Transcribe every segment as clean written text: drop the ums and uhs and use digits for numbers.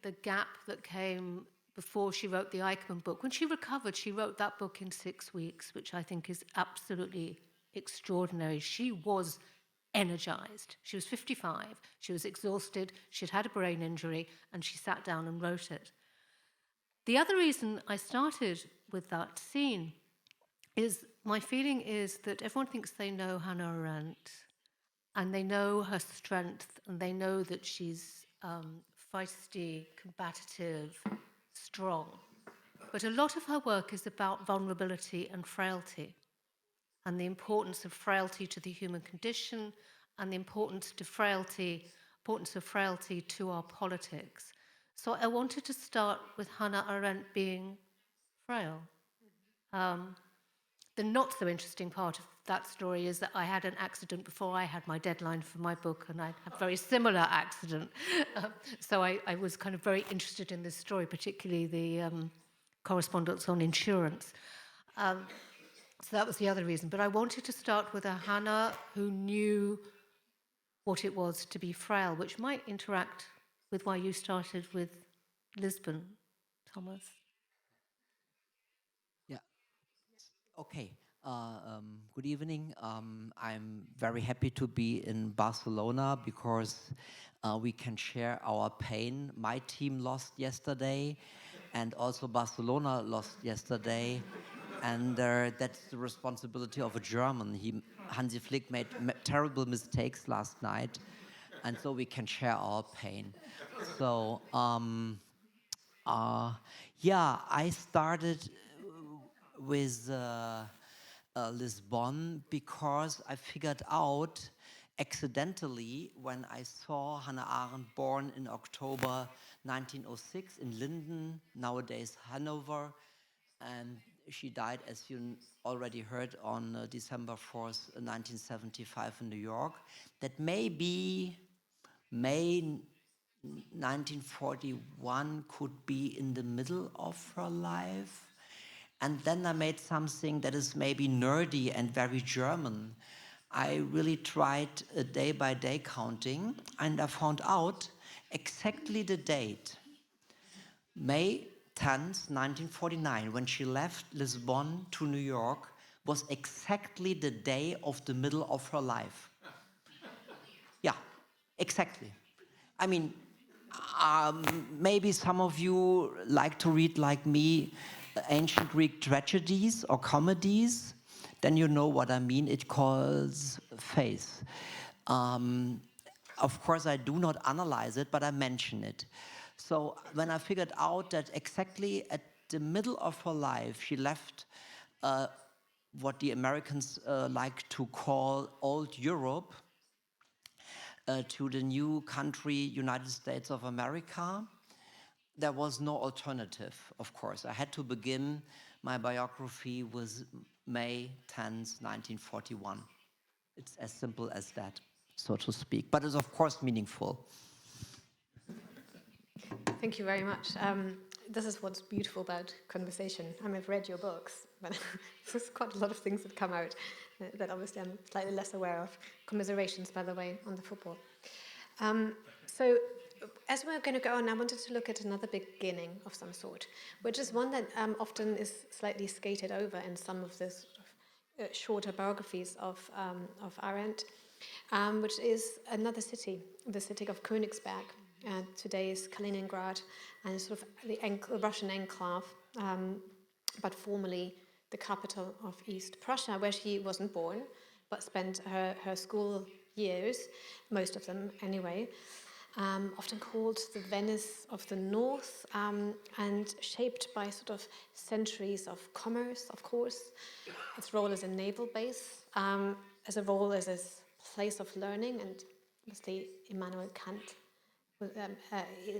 the gap that came before she wrote the Eichmann book. When she recovered, she wrote that book in 6 weeks, which I think is absolutely extraordinary. She was energized. She was 55. She was exhausted. She'd had a brain injury, and she sat down and wrote it. The other reason I started with that scene is my feeling is that everyone thinks they know Hannah Arendt, and they know her strength, and they know that she's feisty, combative, strong. But a lot of her work is about vulnerability and frailty, and the importance of frailty to the human condition, and the importance of frailty to our politics. So I wanted to start with Hannah Arendt being frail. The not so interesting part of that story is that I had an accident before I had my deadline for my book, and I had a very similar accident. So I was kind of very interested in this story, particularly the correspondence on insurance. So that was the other reason. But I wanted to start with a Hannah who knew what it was to be frail, which might interact with why you started with Lisbon, Thomas. Yeah. Okay. Good evening. I'm very happy to be in Barcelona because we can share our pain. My team lost yesterday, and also Barcelona lost yesterday. And that's the responsibility of a German. Hansi Flick made terrible mistakes last night, and so we can share our pain. So, yeah, I started with Lisbon because I figured out accidentally when I saw Hannah Arendt born in October 1906 in Linden, nowadays Hanover, and she died, as you already heard, on December 4th, 1975 in New York. That maybe May 1941 could be in the middle of her life. And then I made something that is maybe nerdy and very German. I really tried a day-by-day counting, and I found out exactly the date. May 10th, 1949, when she left Lisbon to New York, was exactly the day of the middle of her life. Yeah, exactly. I mean, maybe some of you like to read, like me, ancient Greek tragedies or comedies. Then you know what I mean. It calls faith. Of course, I do not analyze it, but I mention it. So when I figured out that exactly at the middle of her life, she left what the Americans like to call old Europe to the new country, United States of America, there was no alternative, of course. I had to begin my biography with May 10th, 1941. It's as simple as that, so to speak. But it's, of course, meaningful. Thank you very much. This is what's beautiful about conversation. I've read your books, but there's quite a lot of things that come out that obviously I'm slightly less aware of. Commiserations, by the way, on the football. So as we're going to go on, I wanted to look at another beginning of some sort, which is one that often is slightly skated over in some of the sort of, shorter biographies of Arendt, which is another city, the city of Königsberg. Today is Kaliningrad, and sort of the Russian enclave, but formerly the capital of East Prussia, where she wasn't born, but spent her school years, most of them anyway, often called the Venice of the North, and shaped by sort of centuries of commerce, of course, its role as a naval base, as a role as a place of learning, and obviously Immanuel Kant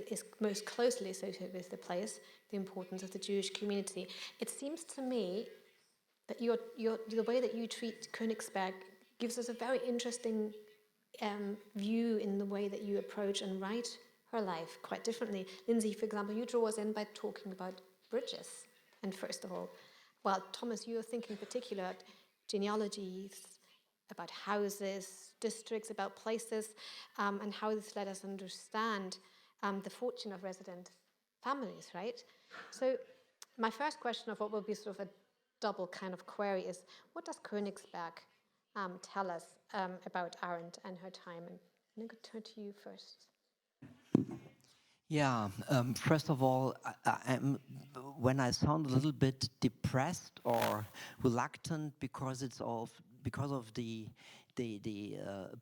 is most closely associated with the place, the importance of the Jewish community. It seems to me that the way that you treat Königsberg gives us a very interesting view in the way that you approach and write her life quite differently. Lyndsey, for example, you draw us in by talking about bridges. And first of all, well, Thomas, you're thinking in particular about genealogies, about houses, districts, about places, and how this let us understand the fortune of resident families, right? So my first question of what will be sort of a double kind of query is, what does Königsberg tell us about Arendt and her time? And I'm going to turn to you first. Yeah, first of all, when I sound a little bit depressed or reluctant because of the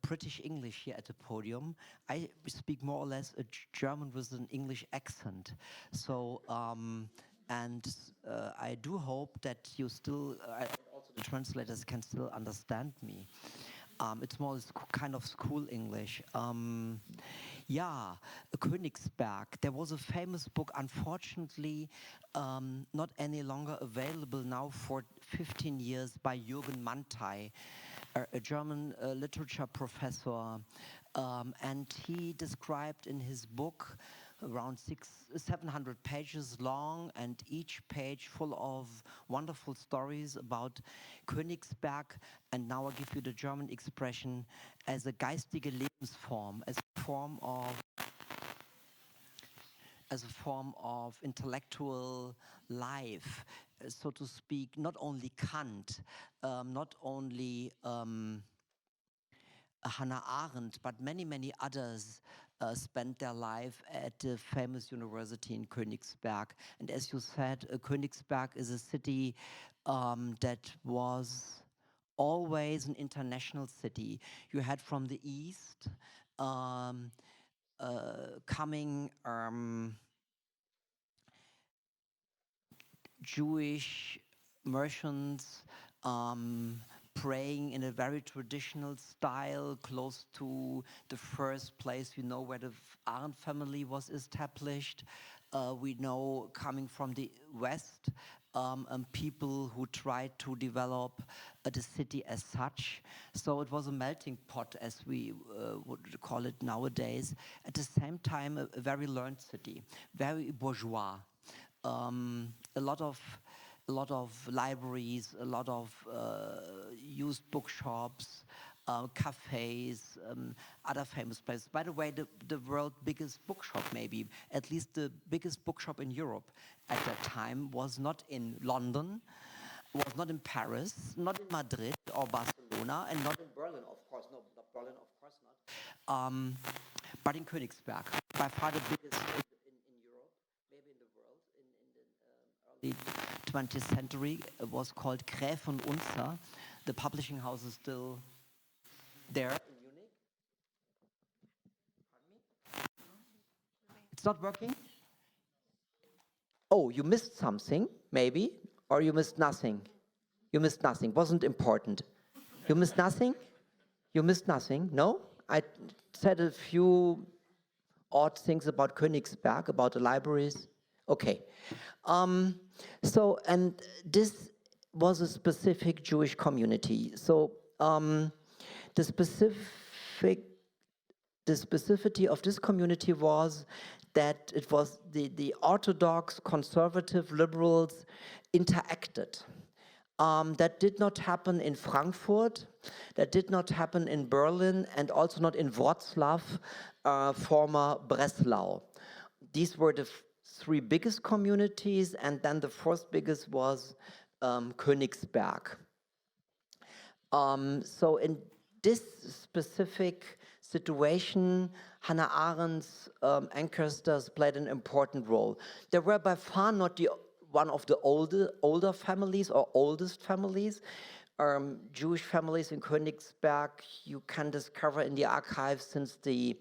British English here at the podium, I speak more or less a German with an English accent. So, I do hope that you still, also the translators can still understand me. It's more kind of school English. Yeah, Königsberg. There was a famous book, unfortunately, not any longer available now for 15 years, by Jürgen Mantai, a German literature professor. And he described in his book, around 700 pages long, and each page full of wonderful stories about Königsberg. And now I give you the German expression, as a geistige Lebensform, as a form of intellectual life, so to speak. Not only Kant, not only Hannah Arendt, but many others spent their life at the famous university in Königsberg. And as you said, Königsberg is a city that was always an international city. You had from the east coming Jewish merchants praying in a very traditional style, close to the first place where the Arendt family was established. We know, coming from the west, people who tried to develop the city as such. So it was a melting pot, as we would call it nowadays. At the same time, a very learned city, very bourgeois. A lot of libraries, a lot of used bookshops, cafes, other famous places. By the way, the world's biggest bookshop, maybe, at least the biggest bookshop in Europe at that time, was not in London, was not in Paris, not in Madrid or Barcelona, and not in Berlin, of course. No, not Berlin, of course not. But in Königsberg, by far the biggest in Europe, maybe in the world, in the early 20th century. It was called Gräf und Unzer. The publishing house is still there in Munich. Pardon me? It's not working? Oh, you missed something, maybe? Or you missed nothing? You missed nothing. Wasn't important. You missed nothing? You missed nothing? No? I said a few odd things about Königsberg, about the libraries. Okay. And this was a specific Jewish community. So the specificity of this community was that it was the Orthodox, conservative liberals interacted. That did not happen in Frankfurt, that did not happen in Berlin, and also not in Wroclaw, former Breslau. These were the three biggest communities, and then the fourth biggest was Königsberg. So in this specific situation, Hannah Arendt's ancestors played an important role. They were by far not one of the older families or oldest families. Jewish families in Königsberg you can discover in the archives since the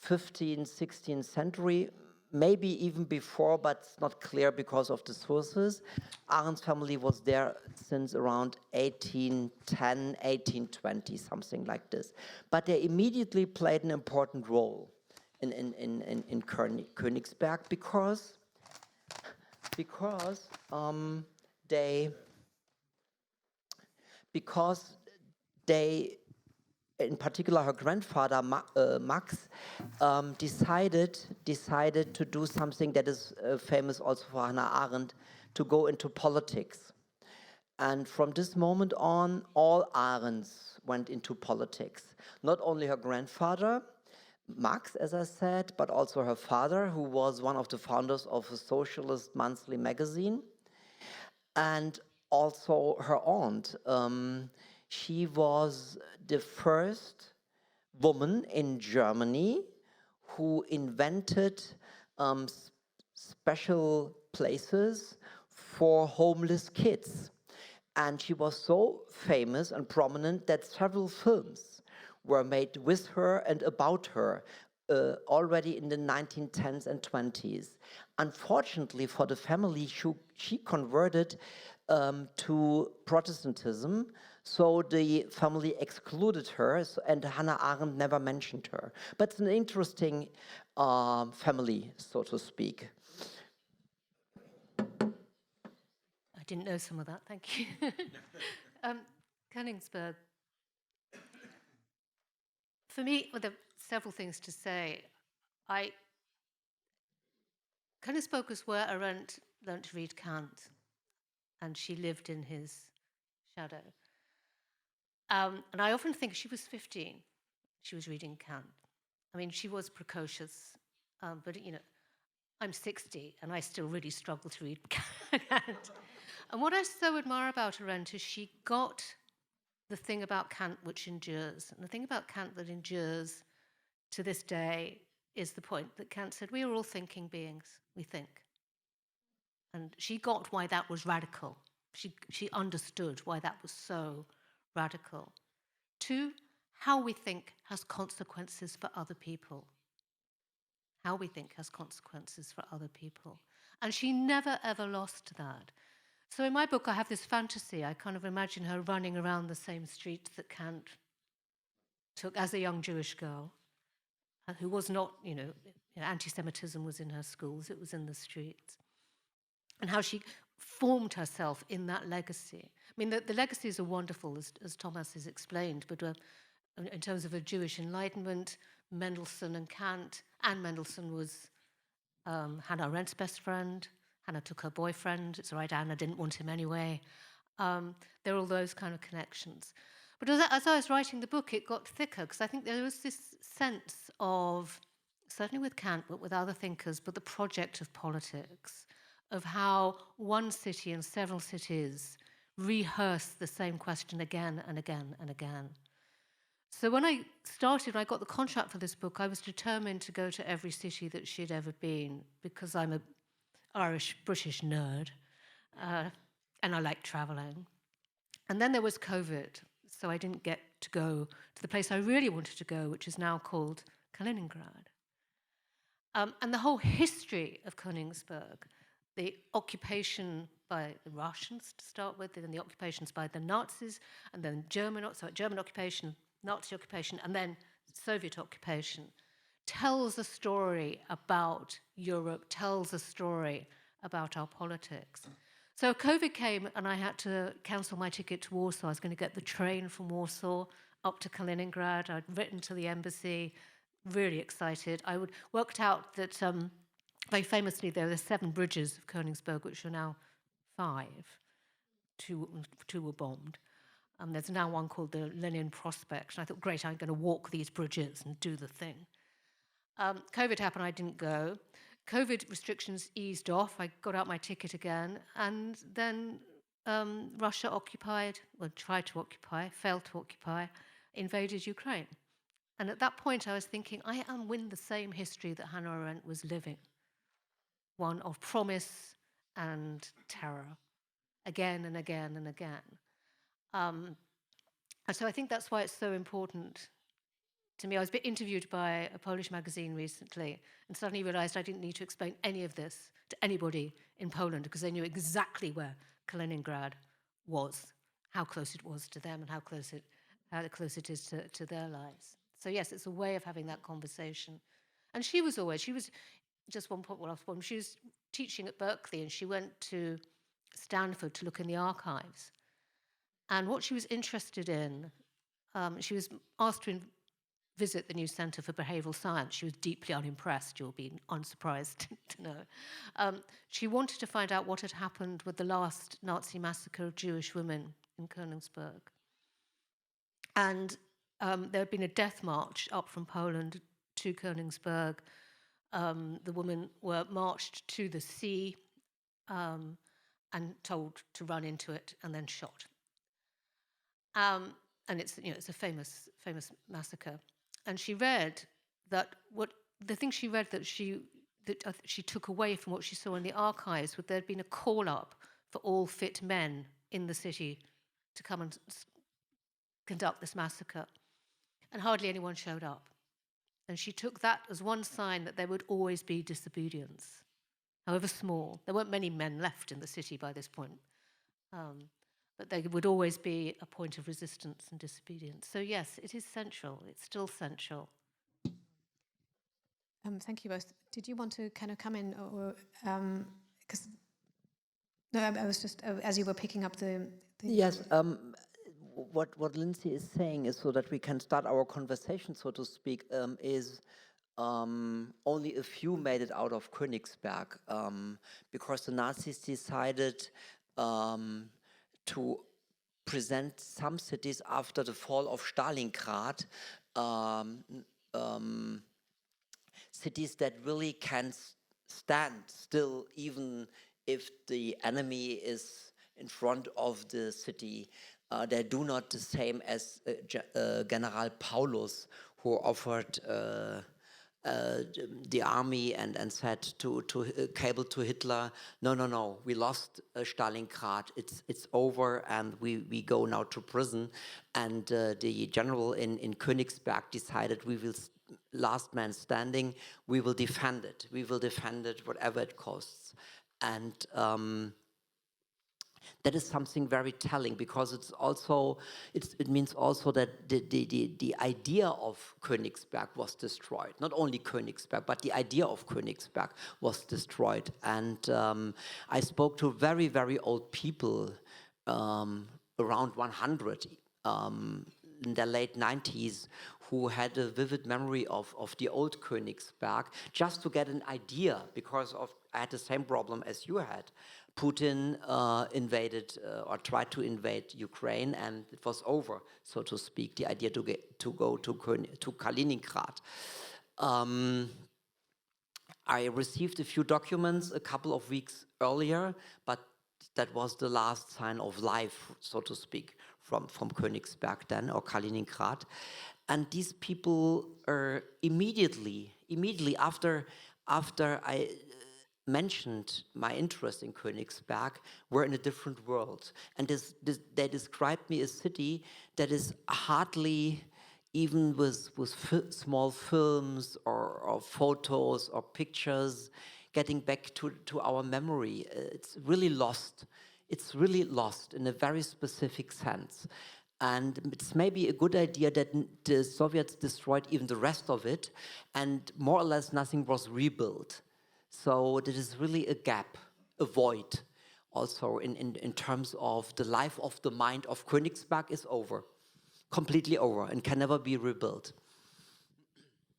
15th, 16th century, maybe even before, but it's not clear because of the sources. Arendt's family was there since around 1810, 1820, something like this. But they immediately played an important role in Königsberg because they, in particular her grandfather Max, decided to do something that is famous also for Hannah Arendt, to go into politics. And from this moment on, all Arendts went into politics. Not only her grandfather, Marx, as I said, but also her father, who was one of the founders of a socialist monthly magazine, and also her aunt. She was the first woman in Germany who invented special places for homeless kids. And she was so famous and prominent that several films were made with her and about her already in the 1910s and 20s. Unfortunately for the family, she converted to Protestantism, so the family excluded her, and Hannah Arendt never mentioned her. But it's an interesting family, so to speak. I didn't know some of that, thank you. Königsberg. For me, well, there are several things to say. Königsberg was where Arendt learnt to read Kant, and she lived in his shadow. And I often think she was 15. She was reading Kant. I mean, she was precocious, but I'm 60 and I still really struggle to read Kant. And what I so admire about Arendt is she got the thing about Kant which endures. And the thing about Kant that endures to this day is the point that Kant said, we are all thinking beings, we think. And she got why that was radical. She understood why that was so radical. 2, how we think has consequences for other people. How we think has consequences for other people. And she never, ever lost that. So in my book, I have this fantasy. I kind of imagine her running around the same streets that Kant took as a young Jewish girl, who was not, anti-Semitism was in her schools, it was in the streets. And how she formed herself in that legacy. I mean, the legacies are wonderful, as Thomas has explained, but in terms of a Jewish Enlightenment, Mendelssohn and Kant, and Mendelssohn was Hannah Arendt's best friend. Hannah took her boyfriend. It's all right, Anna didn't want him anyway. There are all those kind of connections. But as I was writing the book, it got thicker, because I think there was this sense of, certainly with Kant, but with other thinkers, but the project of politics, of how one city and several cities rehearse the same question again and again and again. So when I got the contract for this book, I was determined to go to every city that she'd ever been, because I'm an Irish-British nerd, and I like traveling. And then there was COVID, so I didn't get to go to the place I really wanted to go, which is now called Kaliningrad. And the whole history of Königsberg, the occupation by the Russians to start with, and then the occupations by the Nazis, and then German occupation, Nazi occupation, and then Soviet occupation, tells a story about Europe, tells a story about our politics. So COVID came and I had to cancel my ticket to Warsaw. I was going to get the train from Warsaw up to Kaliningrad. I'd written to the embassy, really excited. I worked out that very famously there were 7 bridges of Königsberg, which are now 5. 2 were bombed. There's now one called the Lenin Prospect. And I thought, great, I'm going to walk these bridges and do the thing. COVID happened, I didn't go. COVID restrictions eased off. I got out my ticket again. And then Russia tried to occupy, failed to occupy, invaded Ukraine. And at that point, I was thinking, I am in the same history that Hannah Arendt was living. One of promise and terror, again and again and again. And so I think that's why it's so important to me. I was interviewed by a Polish magazine recently and suddenly realized I didn't need to explain any of this to anybody in Poland, because they knew exactly where Kaliningrad was, how close it was to them, and how close it is to their lives. So yes, it's a way of having that conversation. And she was just one point, she was teaching at Berkeley and she went to Stanford to look in the archives. And what she was interested in, she was asked to visit the new Center for Behavioral Science. She was deeply unimpressed, you'll be unsurprised to know. She wanted to find out what had happened with the last Nazi massacre of Jewish women in Königsberg. And there had been a death march up from Poland to Königsberg. The women were marched to the sea and told to run into it and then shot. And it's a famous massacre. And she read that the thing she read that she took away from what she saw in the archives was there'd been a call up for all fit men in the city to come and conduct this massacre, and hardly anyone showed up. And she took that as one sign that there would always be disobedience, however small. There weren't many men left in the city by this point. But there would always be a point of resistance and disobedience. So yes, it is central. It's still central. Thank you both. Did you want to kind of come in, or because I was just as you were picking up the Yes. What Lyndsey is saying is, so that we can start our conversation, so to speak, is only a few made it out of Königsberg because the Nazis decided to present some cities after the fall of Stalingrad, cities that really can stand still even if the enemy is in front of the city. They do not the same as General Paulus, who offered the army and said to cable to Hitler, no, we lost Stalingrad, it's over, and we go now to prison. And the general in Königsberg decided, we will last man standing, we will defend it whatever it costs. And that is something very telling, because it means also that the idea of Königsberg was destroyed. Not only Königsberg, but the idea of Königsberg was destroyed. And I spoke to very, very old people, around 100 in their late 90s, who had a vivid memory of the old Königsberg, just to get an idea, because I had the same problem as you had. Putin invaded or tried to invade Ukraine, and it was over, so to speak, the idea to go to Kaliningrad. I received a few documents a couple of weeks earlier, but that was the last sign of life, so to speak, from Königsberg then, or Kaliningrad. And these people are immediately after I mentioned my interest in Königsberg, were in a different world. And they described me a city that is hardly, even with small films or photos or pictures, getting back to our memory. It's really lost. It's really lost in a very specific sense. And it's maybe a good idea that the Soviets destroyed even the rest of it, and more or less nothing was rebuilt. So there is really a gap, a void, also in terms of the life of the mind of Königsberg is over, completely over, and can never be rebuilt.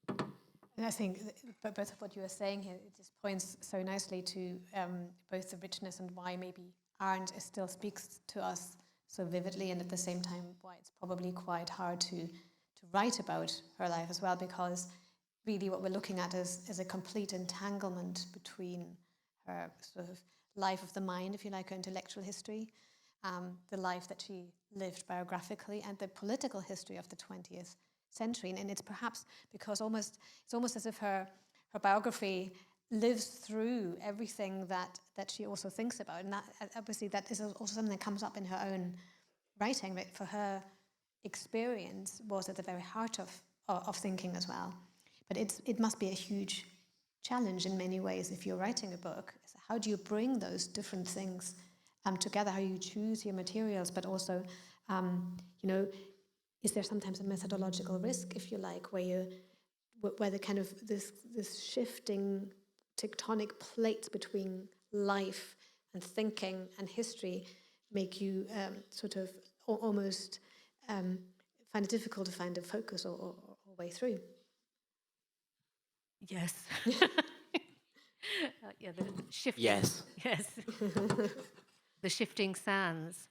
And I think both of what you are saying here, it just points so nicely to both the richness and why maybe Arendt still speaks to us so vividly, and at the same time why it's probably quite hard to write about her life as well, because really what we're looking at is a complete entanglement between her sort of life of the mind, if you like, her intellectual history, the life that she lived biographically, and the political history of the 20th century. And it's perhaps because it's almost as if her biography lives through everything that she also thinks about. And that, obviously, that is also something that comes up in her own writing, but for her experience was at the very heart of thinking as well. But it must be a huge challenge in many ways if you're writing a book. So how do you bring those different things together? How you choose your materials, but also, is there sometimes a methodological risk, if you like, where the kind of this shifting tectonic plates between life and thinking and history make you sort of almost find it difficult to find a focus or way through? Yes. The shifting. Yes. Yes. The shifting sands.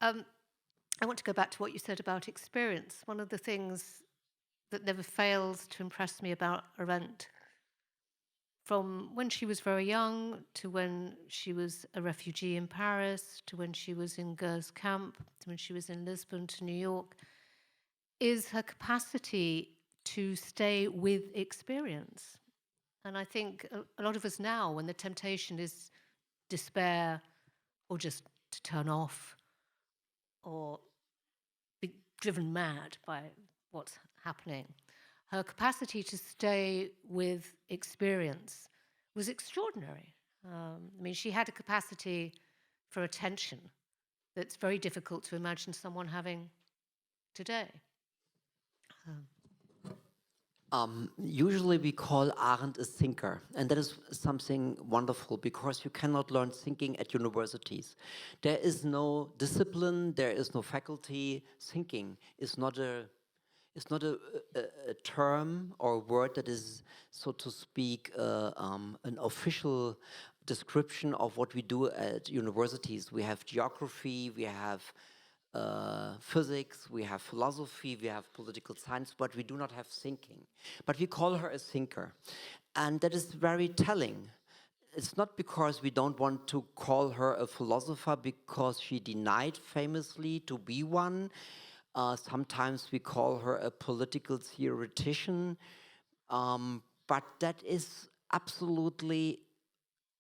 I want to go back to what you said about experience. One of the things that never fails to impress me about Arendt, from when she was very young to when she was a refugee in Paris, to when she was in Gers camp, to when she was in Lisbon, to New York, is her capacity to stay with experience. And I think a lot of us now, when the temptation is despair or just to turn off or be driven mad by what's happening, her capacity to stay with experience was extraordinary. I mean, she had a capacity for attention that's very difficult to imagine someone having today. Usually we call Arendt a thinker, and that is something wonderful because you cannot learn thinking at universities. There is no discipline, there is no faculty. Thinking is not a term or word that is, so to speak, an official description of what we do at universities. We have geography, we have physics, we have philosophy, we have political science, but we do not have thinking. But we call her a thinker. And that is very telling. It's not because we don't want to call her a philosopher, because she denied famously to be one. Sometimes we call her a political theoretician, but that is absolutely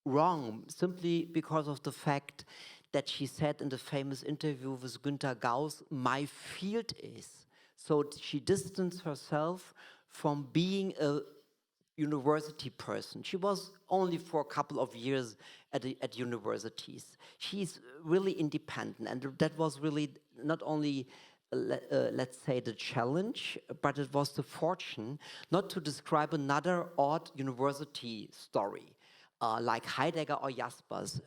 wrong, simply because of the fact that she said in the famous interview with Günter Gauss, "My field is." So she distanced herself from being a university person. She was only for a couple of years at universities. She's really independent, and that was really not only let's say the challenge, but it was the fortune not to describe another odd university story like Heidegger or Jaspers.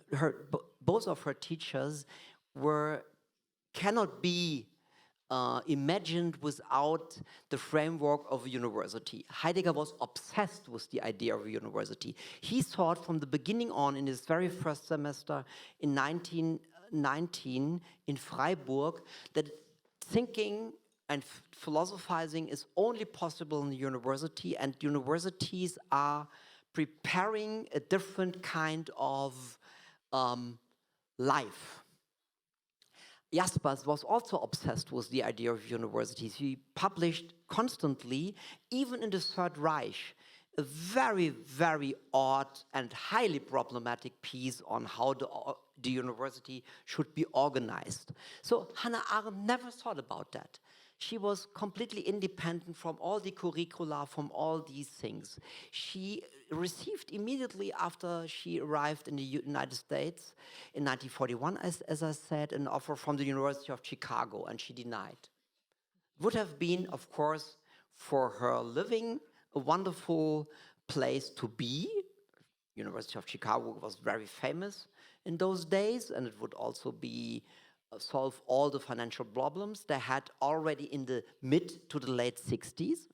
Both of her teachers cannot be imagined without the framework of a university. Heidegger was obsessed with the idea of a university. He thought from the beginning on, in his very first semester in 1919 in Freiburg, that thinking and philosophizing is only possible in the university, and universities are preparing a different kind of life. Jaspers was also obsessed with the idea of universities. He published constantly, even in the Third Reich, a very, very odd and highly problematic piece on how the university should be organized. So Hannah Arendt never thought about that. She was completely independent from all the curricula, from all these things. She received immediately after she arrived in the United States in 1941, as I said, an offer from the University of Chicago, and she denied. Would have been, of course, for her living, a wonderful place to be. University of Chicago was very famous in those days, and it would also be solve all the financial problems they had already in the mid to the late 60s.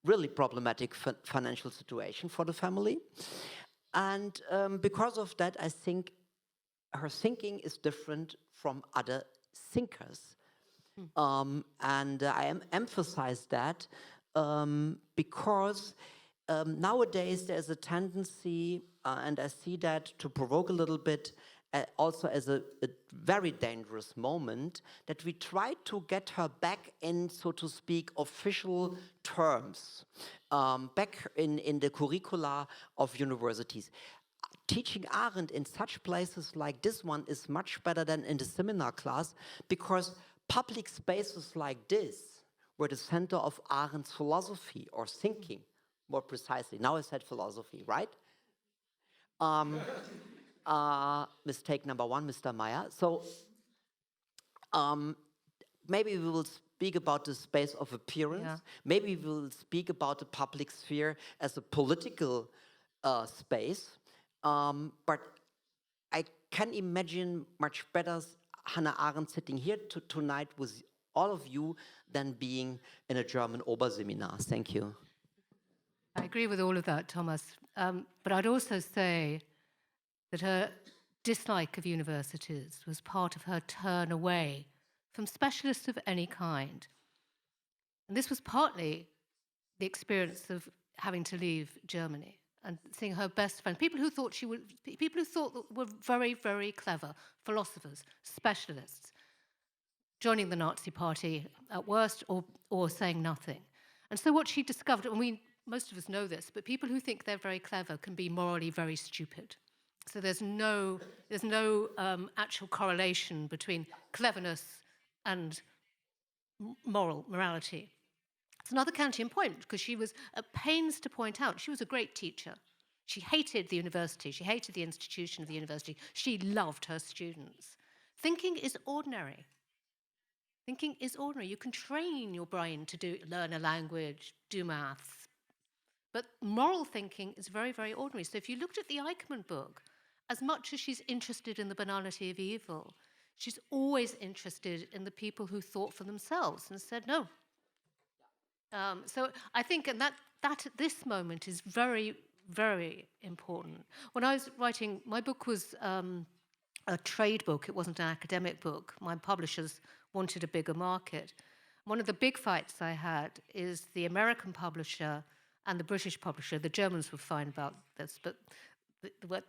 Really problematic financial situation for the family. And because of that, I think her thinking is different from other thinkers. And I emphasize that because nowadays there's a tendency, and I see that to provoke a little bit, also as a very dangerous moment, that we try to get her back in, so to speak, official terms, back in the curricula of universities. Teaching Arendt in such places like this one is much better than in the seminar class, because public spaces like this were the center of Arendt's philosophy or thinking, more precisely. Now I said philosophy, right? Mistake number one, Mr. Meyer. So maybe we will speak about the space of appearance. Yeah. Maybe we will speak about the public sphere as a political space. But I can imagine much better Hannah Arendt sitting here tonight with all of you than being in a German Oberseminar. Thank you. I agree with all of that, Thomas. But I'd also say that her dislike of universities was part of her turn away from specialists of any kind. And this was partly the experience of having to leave Germany and seeing her best friend, people who thought that were very, very clever, philosophers, specialists, joining the Nazi Party at worst, or saying nothing. And so what she discovered, and most of us know this, but people who think they're very clever can be morally very stupid. So there's no actual correlation between cleverness and morality. It's another Kantian point, because she was at pains to point out she was a great teacher. She hated the university. She hated the institution of the university. She loved her students. Thinking is ordinary. Thinking is ordinary. You can train your brain to learn a language, do maths. But moral thinking is very, very ordinary. So if you looked at the Eichmann book, as much as she's interested in the banality of evil, she's always interested in the people who thought for themselves and said no. So I think, and that at this moment is very, very important. When I was writing, my book was a trade book. It wasn't an academic book. My publishers wanted a bigger market. One of the big fights I had is the American publisher and the British publisher. The Germans were fine about this, but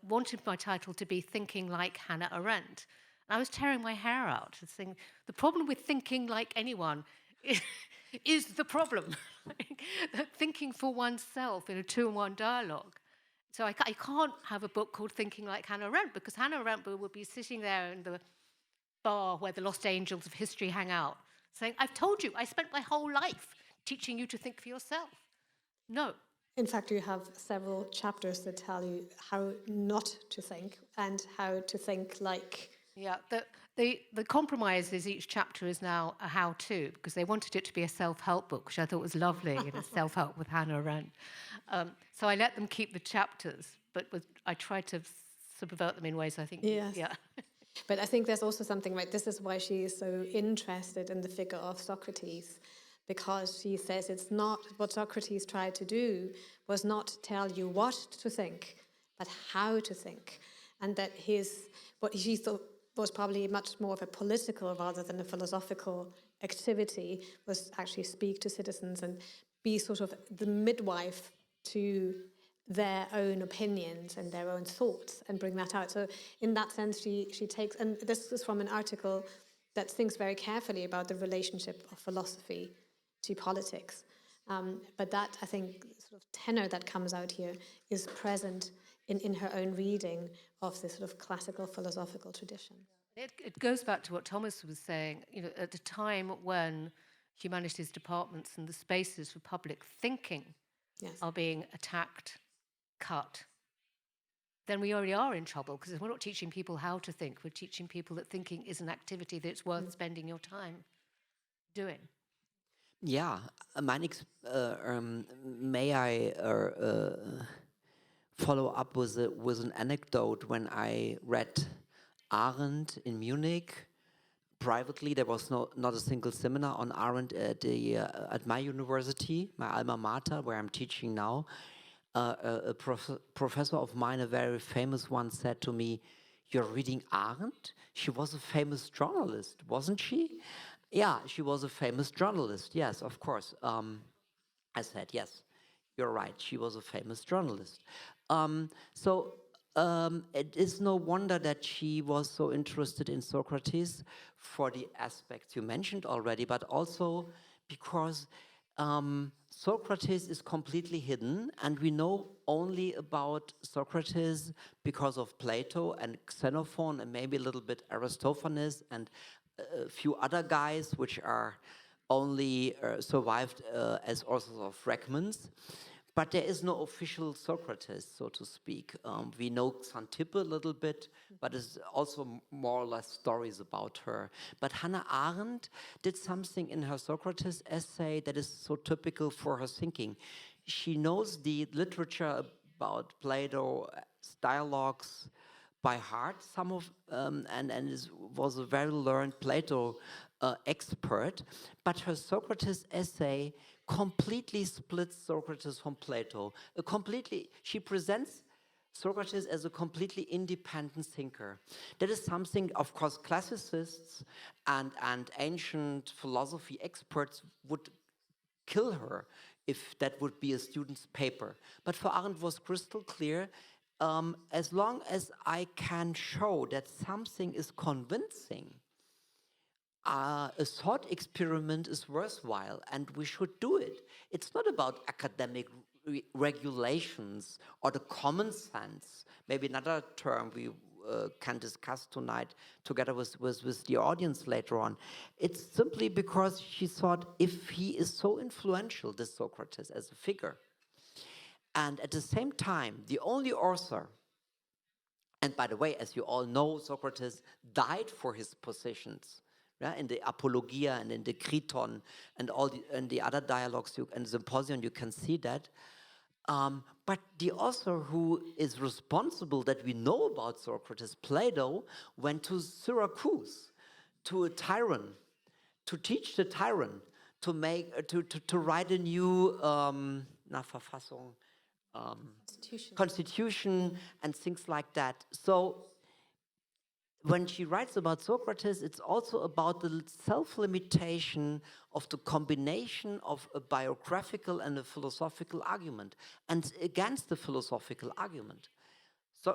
wanted my title to be Thinking Like Hannah Arendt. And I was tearing my hair out and saying, the problem with thinking like anyone is the problem. Thinking for oneself in a two-in-one dialogue. So I can't have a book called Thinking Like Hannah Arendt, because Hannah Arendt would be sitting there in the bar where the lost angels of history hang out, saying, I've told you, I spent my whole life teaching you to think for yourself. No. In fact, you have several chapters that tell you how not to think and how to think like... Yeah, the compromise is each chapter is now a how-to, because they wanted it to be a self-help book, which I thought was lovely, self-help with Hannah Arendt. So I let them keep the chapters, but I tried to subvert them in ways I think... Yes. Yeah. But I think there's also something, right, this is why she is so interested in the figure of Socrates, because she says it's not, what Socrates tried to do was not tell you what to think, but how to think. And that what she thought was probably much more of a political rather than a philosophical activity was actually speak to citizens and be sort of the midwife to their own opinions and their own thoughts and bring that out. So in that sense, she takes, and this is from an article that thinks very carefully about the relationship of philosophy to politics. But that, I think, sort of tenor that comes out here is present in her own reading of this sort of classical philosophical tradition. It goes back to what Thomas was saying, at a time when humanities departments and the spaces for public thinking are being attacked, cut, then we already are in trouble, because we're not teaching people how to think. We're teaching people that thinking is an activity that's worth spending your time doing. Yeah, may I follow up with an anecdote. When I read Arendt in Munich, privately, there was not a single seminar on Arendt at my university, my alma mater, where I'm teaching now. A professor of mine, a very famous one, said to me, "You're reading Arendt? She was a famous journalist, wasn't she?" Yeah, she was a famous journalist. Yes, of course. I said, yes, you're right. She was a famous journalist. It is no wonder that she was so interested in Socrates for the aspects you mentioned already, but also because Socrates is completely hidden, and we know only about Socrates because of Plato and Xenophon and maybe a little bit Aristophanes and a few other guys which are only survived as authors of fragments. But there is no official Socrates, so to speak. We know Xantippe a little bit, but it's also more or less stories about her. But Hannah Arendt did something in her Socrates essay that is so typical for her thinking. She knows the literature about Plato, dialogues by heart, was a very learned Plato expert, but her Socrates essay completely splits Socrates from Plato. She presents Socrates as a completely independent thinker. That is something, of course, classicists and ancient philosophy experts would kill her if that would be a student's paper. But for Arendt was crystal clear, as long as I can show that something is convincing, a thought experiment is worthwhile and we should do it. It's not about academic regulations or the common sense, maybe another term we can discuss tonight together with the audience later on. It's simply because she thought, if he is so influential, this Socrates, as a figure, and at the same time, the only author, and by the way, as you all know, Socrates died for his positions, yeah, in the Apologia and in the Kriton and all the other dialogues and symposium, you can see that. But the author who is responsible that we know about Socrates, Plato, went to Syracuse, to a tyrant, to teach the tyrant, to make to write a new Verfassung, constitution and things like that. So when she writes about Socrates, it's also about the self-limitation of the combination of a biographical and a philosophical argument, and against the philosophical argument. So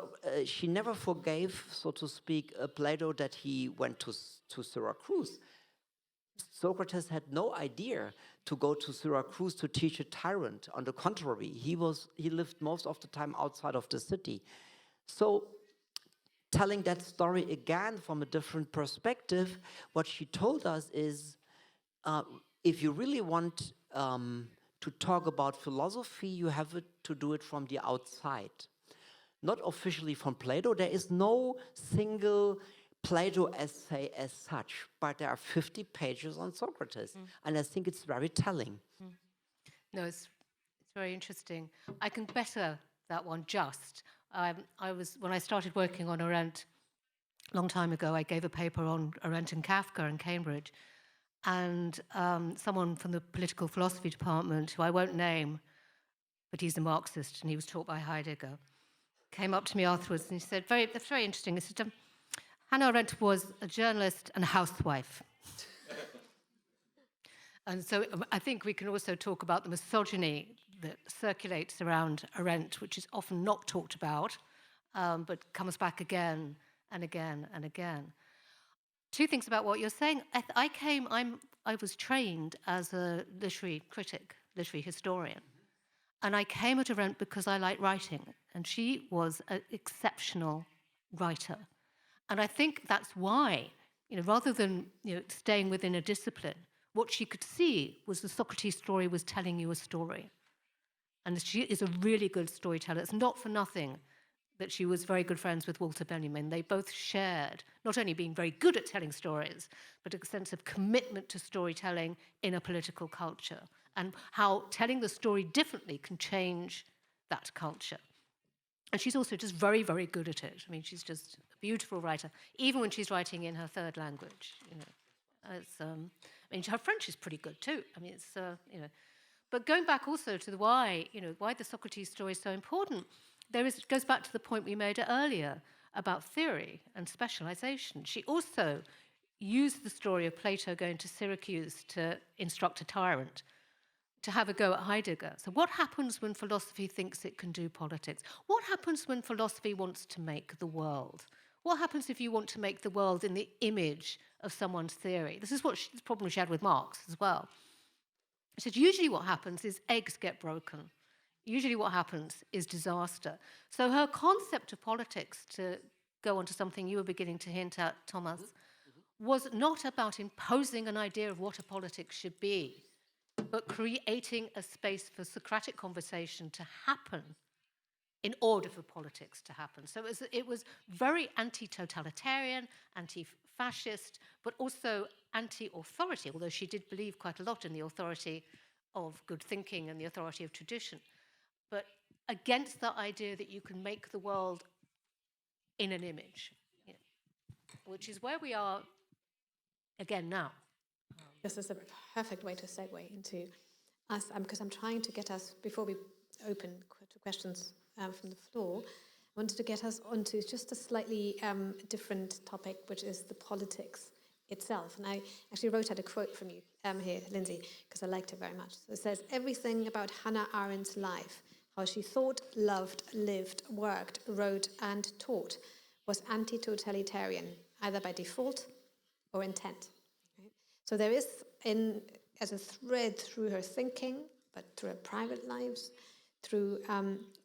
she never forgave, so to speak, Plato that he went to Syracuse. Socrates had no idea to go to Syracuse to teach a tyrant. On the contrary, he lived most of the time outside of the city. So telling that story again from a different perspective, what she told us is, if you really want to talk about philosophy, you have to do it from the outside. Not officially from Plato. There is no single Plato essay as such, but there are 50 pages on Socrates, and I think it's very telling. No, it's very interesting. I can better that one just. When I started working on Arendt a long time ago, I gave a paper on Arendt and Kafka in Cambridge, and someone from the political philosophy department, who I won't name, but he's a Marxist and he was taught by Heidegger, came up to me afterwards and he said, that's very interesting. He said, Hannah Arendt was a journalist and a housewife. And so I think we can also talk about the misogyny that circulates around Arendt, which is often not talked about, but comes back again and again and again. Two things about what you're saying. I was trained as a literary critic, literary historian. And I came at Arendt because I like writing. And she was an exceptional writer. And I think that's why, rather than staying within a discipline, what she could see was the Socrates story was telling you a story. And she is a really good storyteller. It's not for nothing that she was very good friends with Walter Benjamin. They both shared not only being very good at telling stories, but a sense of commitment to storytelling in a political culture, and how telling the story differently can change that culture. And she's also just very, very good at it. I mean, she's just a beautiful writer, even when she's writing in her third language. Her French is pretty good too. I mean, But going back also to why the Socrates story is so important, it goes back to the point we made earlier about theory and specialization. She also used the story of Plato going to Syracuse to instruct a tyrant, to have a go at Heidegger. So what happens when philosophy thinks it can do politics? What happens when philosophy wants to make the world? What happens if you want to make the world in the image of someone's theory? This is the problem she had with Marx as well. She said, usually what happens is eggs get broken. Usually what happens is disaster. So her concept of politics, to go on to something you were beginning to hint at, Thomas, was not about imposing an idea of what a politics should be, but creating a space for Socratic conversation to happen in order for politics to happen. So it was very anti-totalitarian, anti-fascist, but also anti-authority, although she did believe quite a lot in the authority of good thinking and the authority of tradition, but against the idea that you can make the world in an image, which is where we are again now. This is a perfect way to segue into us, because I'm trying to get us, before we open to questions from the floor, I wanted to get us onto just a slightly different topic, which is the politics itself. And I actually wrote out a quote from you here, Lyndsey, because I liked it very much. So it says, everything about Hannah Arendt's life, how she thought, loved, lived, worked, wrote, and taught, was anti-totalitarian, either by default or intent. Right? So there is, as a thread through her thinking, but through her private lives, through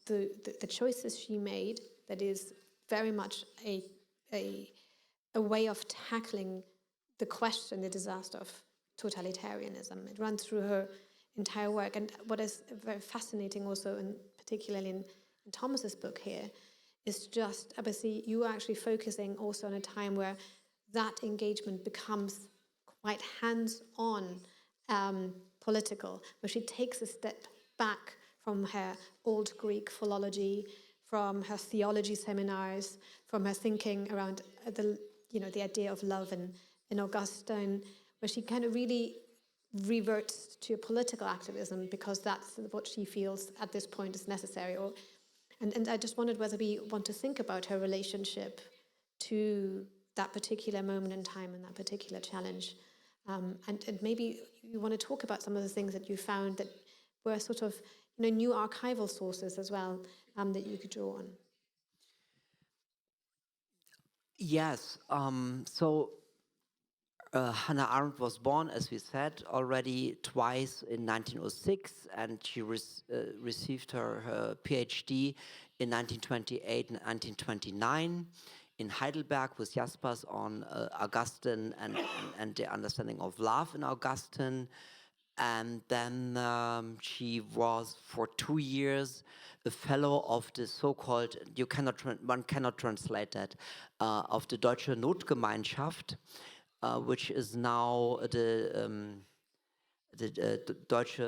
the choices she made, that is very much a way of tackling the question, the disaster of totalitarianism. It runs through her entire work. And what is very fascinating also, and particularly in Thomas's book here, is just, obviously, you are actually focusing also on a time where that engagement becomes quite hands-on political, where she takes a step back from her old Greek philology, from her theology seminars, from her thinking around the idea of love in Augustine, where she kind of really reverts to political activism because that's what she feels at this point is necessary. And I just wondered whether we want to think about her relationship to that particular moment in time and that particular challenge. And maybe you want to talk about some of the things that you found that were sort of new archival sources as well that you could draw on. Yes. Hannah Arendt was born, as we said, already twice in 1906, and she received her PhD in 1928 and 1929 in Heidelberg with Jaspers on Augustine and the understanding of love in Augustine. And then she was for 2 years a fellow of the so-called, one cannot translate that, of the Deutsche Notgemeinschaft, which is now the Deutsche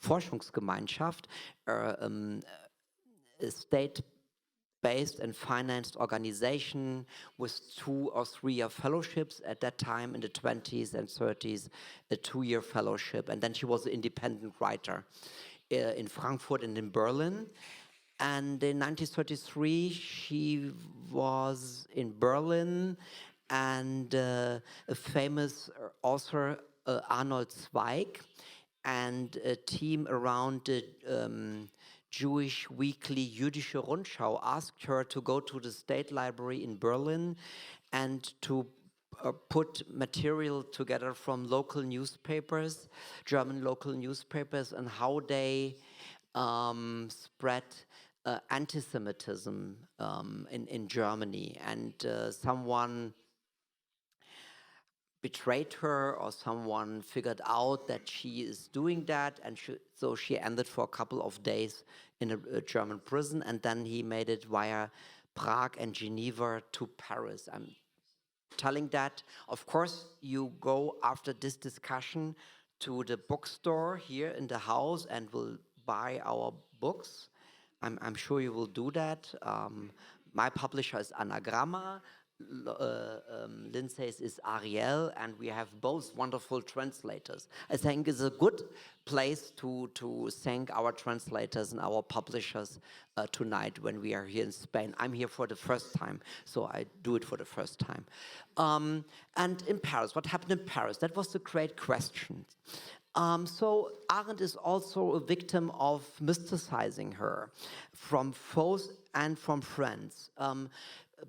Forschungsgemeinschaft, a state-based and financed organization with 2 or 3 year fellowships at that time in the 20s and 30s, a 2-year fellowship. And then she was an independent writer in Frankfurt and in Berlin. And in 1933, she was in Berlin, and a famous author, Arnold Zweig, and a team around the Jewish weekly Jüdische Rundschau asked her to go to the State Library in Berlin and to put material together from local newspapers, German local newspapers, and how they spread anti-Semitism in Germany. And someone betrayed her, or someone figured out that she is doing that, and so she ended for a couple of days in a German prison, and then he made it via Prague and Geneva to Paris. I'm telling that, of course, you go after this discussion to the bookstore here in the house and will buy our books. I'm sure you will do that. My publisher is Anagramma. Lyndsey's is Ariel, and we have both wonderful translators. I think it's a good place to thank our translators and our publishers tonight when we are here in Spain. I'm here for the first time, so I do it for the first time. And in Paris, what happened in Paris? That was the great question. So Arendt is also a victim of mysticizing her from foes and from friends.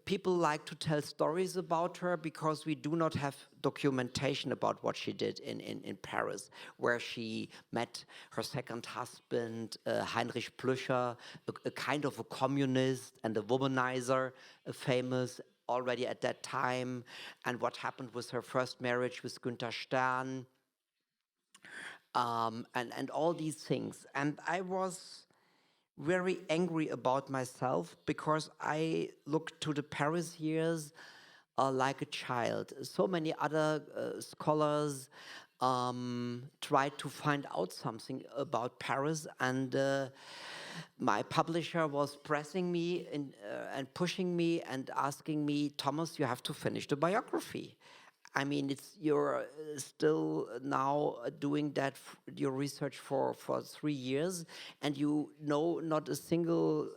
People like to tell stories about her because we do not have documentation about what she did in Paris, where she met her second husband, Heinrich Plücher, a kind of a communist and a womanizer, famous already at that time, and what happened with her first marriage with Günther Stern, and all these things. And I was very angry about myself because I looked to the Paris years like a child. So many other scholars tried to find out something about Paris, and my publisher was pressing me and pushing me and asking me, Thomas, you have to finish the biography. I mean, you're still now doing that, your research for 3 years, and you know not a single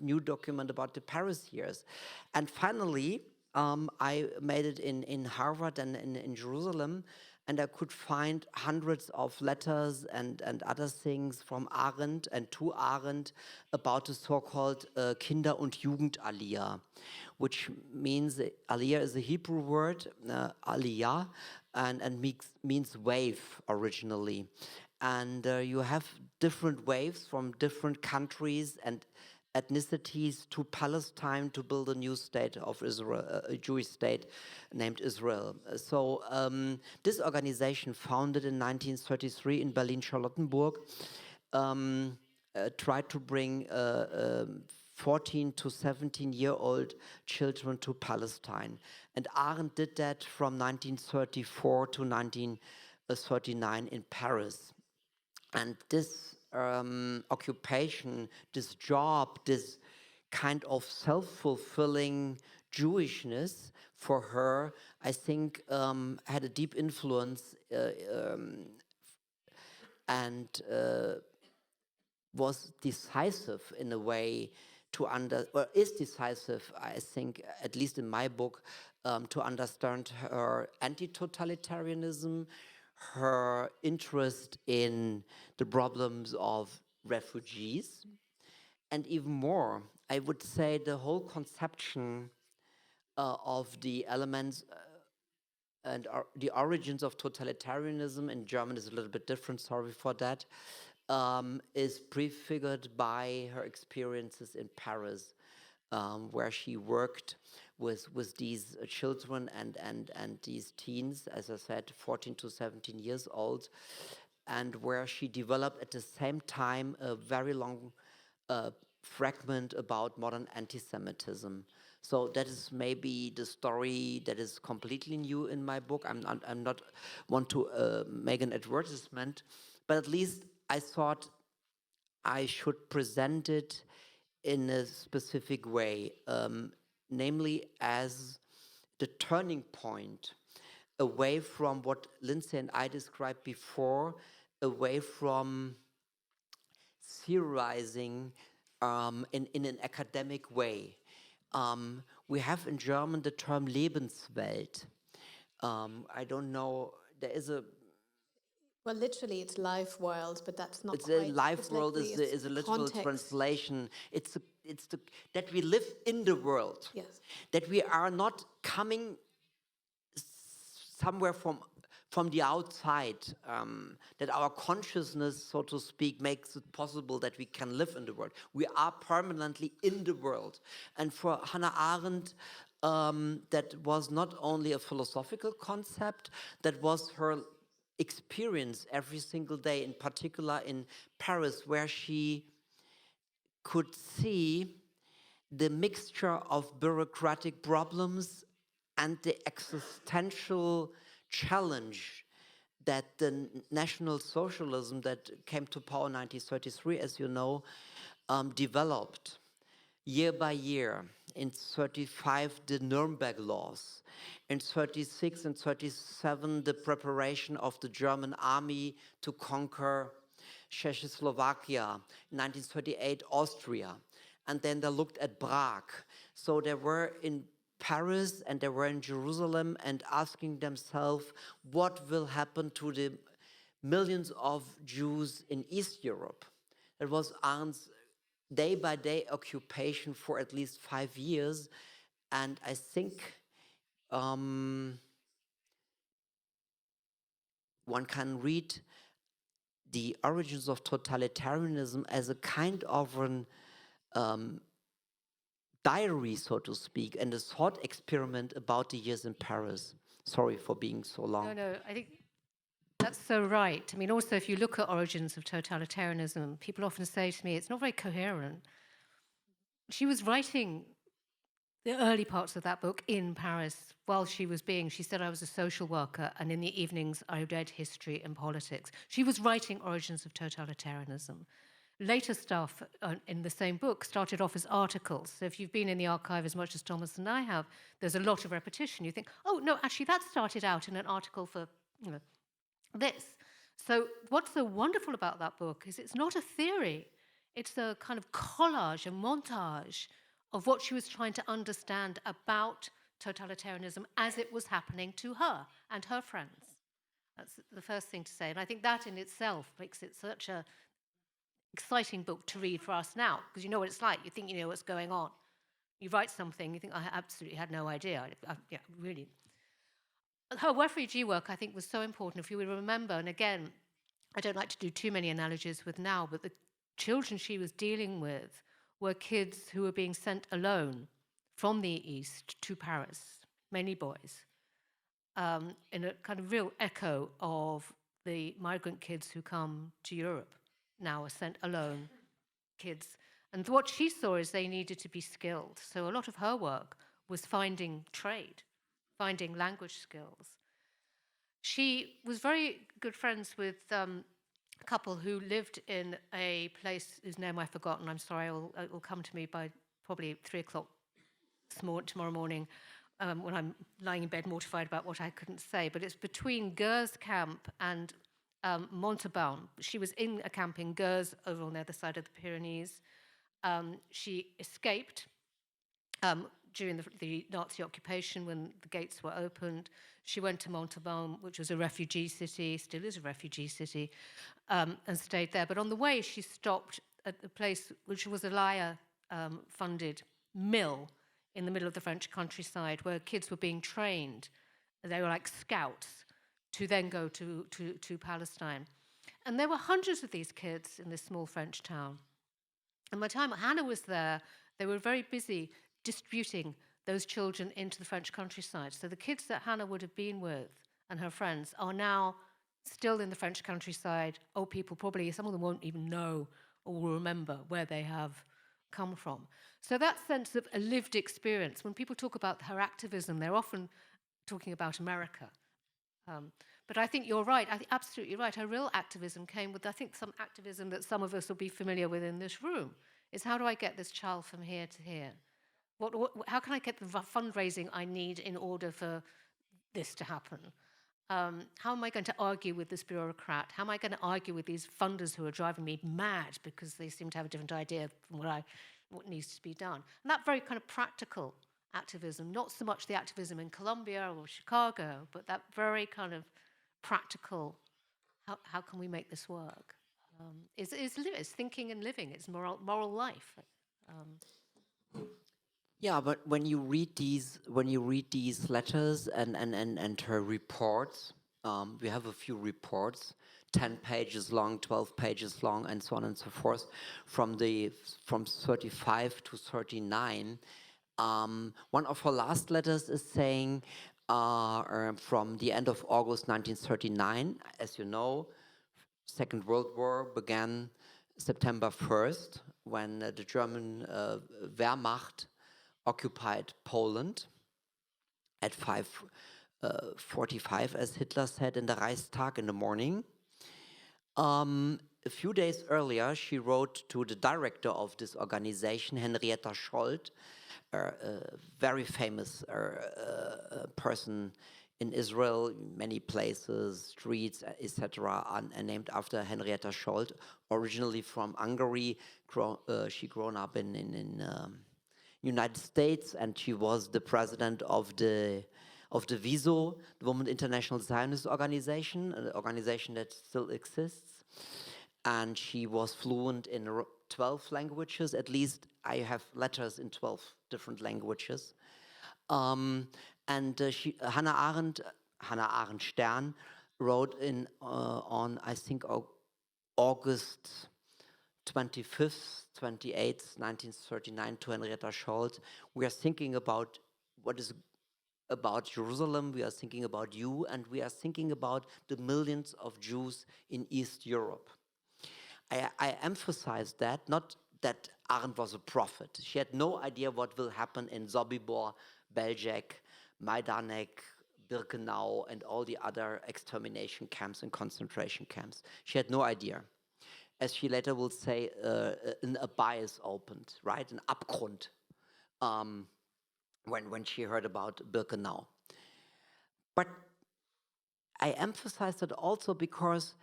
new document about the Paris years. And finally, I made it in Harvard and in Jerusalem, and I could find hundreds of letters and other things from Arendt and to Arendt about the so-called Kinder- und Jugendaliyah, which means, aliyah is a Hebrew word, aliyah, and means wave originally. And you have different waves from different countries and ethnicities to Palestine to build a new state of Israel, a Jewish state named Israel. So this organization, founded in 1933 in Berlin-Charlottenburg, tried to bring 14 to 17-year-old children to Palestine. And Arendt did that from 1934 to 1939 in Paris. And this occupation, this job, this kind of self-fulfilling Jewishness for her, I think had a deep influence and was decisive in a way to is decisive, I think, at least in my book, to understand her anti-totalitarianism, her interest in the problems of refugees, and even more, I would say the whole conception of the elements and the origins of totalitarianism in German is a little bit different, sorry for that, is prefigured by her experiences in Paris, where she worked with these children and these teens, as I said, 14 to 17 years old, and where she developed at the same time a very long fragment about modern anti-Semitism. So that is maybe the story that is completely new in my book. I'm not want to make an advertisement, but at least I thought I should present it in a specific way, namely as the turning point away from what Lyndsey and I described before, away from theorizing in an academic way. We have in German the term Lebenswelt. I don't know, there is a... Well, literally, it's life world, but that's not It's quite... a life world is a literal context. translation. It's that we live in the world. Yes. That we are not coming somewhere from the outside, that our consciousness, so to speak, makes it possible that we can live in the world. We are permanently in the world. And for Hannah Arendt, that was not only a philosophical concept, that was her experience every single day, in particular in Paris, where she could see the mixture of bureaucratic problems and the existential challenge that the National Socialism that came to power in 1933, as you know, developed year by year. In 35, the Nuremberg laws. In 36 and 37, the preparation of the German army to conquer Czechoslovakia. In 1938, Austria. And then they looked at Prague. So they were in Paris and they were in Jerusalem and asking themselves what will happen to the millions of Jews in East Europe. That was Arendt's day-by-day occupation for at least 5 years. And I think one can read the origins of totalitarianism as a kind of an diary, so to speak, and a thought experiment about the years in Paris. Sorry for being so long. No, I think that's so right. I mean, also, if you look at origins of totalitarianism, people often say to me, it's not very coherent. She was writing the early parts of that book in Paris while she said, I was a social worker, and in the evenings I read history and politics. She was writing origins of totalitarianism. Later stuff in the same book started off as articles. So if you've been in the archive as much as Thomas and I have, there's a lot of repetition. You think, oh, no, actually, that started out in an article for, this. So what's so wonderful about that book is it's not a theory. It's a kind of collage, a montage of what she was trying to understand about totalitarianism as it was happening to her and her friends. That's the first thing to say. And I think that in itself makes it such an exciting book to read for us now, because you know what it's like. You think you know what's going on. You write something, you think, I absolutely had no idea. Yeah, really. Her refugee work, I think, was so important. If you would remember, and again, I don't like to do too many analogies with now, but the children she was dealing with were kids who were being sent alone from the East to Paris, mainly boys, in a kind of real echo of the migrant kids who come to Europe now are sent alone kids. And what she saw is they needed to be skilled. So a lot of her work was finding trade, finding language skills. She was very good friends with a couple who lived in a place whose name I've forgotten. I'm sorry, it will come to me by probably 3 o'clock tomorrow morning when I'm lying in bed mortified about what I couldn't say. But it's between Gers camp and Montauban. She was in a camp in Gers over on the other side of the Pyrenees. She escaped during the Nazi occupation when the gates were opened. She went to Montauban, which was a refugee city, still is a refugee city, and stayed there. But on the way, she stopped at a place which was a Laia-funded mill in the middle of the French countryside where kids were being trained. They were like scouts to then go to Palestine. And there were hundreds of these kids in this small French town. And by the time Hannah was there, they were very busy distributing those children into the French countryside. So the kids that Hannah would have been with and her friends are now still in the French countryside. Old people probably, some of them won't even know or will remember where they have come from. So that sense of a lived experience, when people talk about her activism, they're often talking about America. But I think you're right. I think absolutely right. Her real activism came with, I think, some activism that some of us will be familiar with in this room. Is how do I get this child from here to here? How can I get the fundraising I need in order for this to happen? How am I going to argue with this bureaucrat? How am I going to argue with these funders who are driving me mad because they seem to have a different idea from what needs to be done? And that very kind of practical activism, not so much the activism in Colombia or Chicago, but that very kind of practical, how can we make this work? It's thinking and living, it's moral life. Yeah, but when you read these letters and her reports, we have a few reports, 10 pages long, 12 pages long, and so on and so forth, from 35 to 39. One of her last letters is saying from the end of August 1939, as you know, Second World War began September 1st, when the German Wehrmacht occupied Poland at 5:45, as Hitler said in the Reichstag in the morning. A few days earlier, she wrote to the director of this organization, Henrietta Scholz, a very famous person in Israel, many places, streets, etc., are named after Henrietta Scholz, originally from Hungary. She grown up in United States, and she was the president of the WIZO, the Women International Zionist Organization, an organization that still exists. And she was fluent in 12 languages, at least I have letters in 12 different languages. Hannah Arendt Stern wrote on, I think, August 25th, 28th, 1939 to Henrietta Scholz. We are thinking about what is about Jerusalem, we are thinking about you, and we are thinking about the millions of Jews in East Europe. I emphasize that, not that Arendt was a prophet. She had no idea what will happen in Sobibor, Belzec, Majdanek, Birkenau, and all the other extermination camps and concentration camps. She had no idea. As she later will say, an abyss opened, right? An Abgrund, when she heard about Birkenau. But I emphasize that also because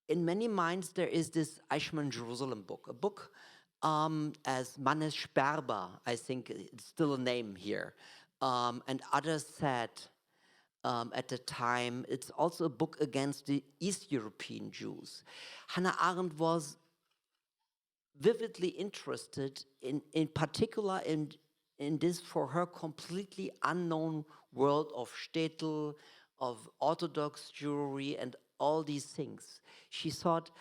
in many minds there is this Eichmann Jerusalem book, a book as Mannes Sperber, I think it's still a name here, And others said at the time, it's also a book against the East European Jews. Hannah Arendt was vividly interested in particular in this, for her, completely unknown world of shtetl, of Orthodox Jewry and all these things. She thought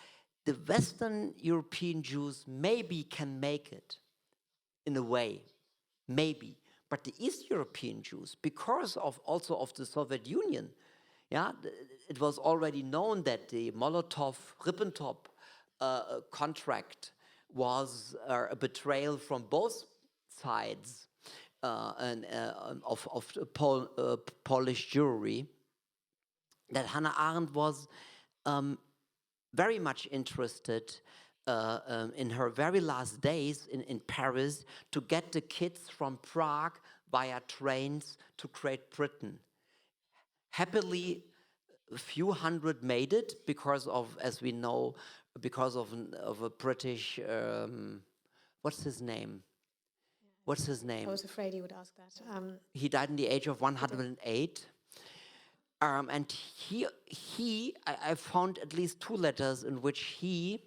the Western European Jews maybe can make it in a way, maybe. But the East European Jews, because of also of the Soviet Union, it was already known that the Molotov-Ribbentrop contract was a betrayal from both sides of Polish Jewry, that Hannah Arendt was very much interested in her very last days in Paris to get the kids from Prague via trains to Great Britain. Happily, a few hundred made it because of, as we know, because of a British, what's his name? What's his name? I was afraid you would ask that. He died in the age of 108. And I found at least 2 letters in which he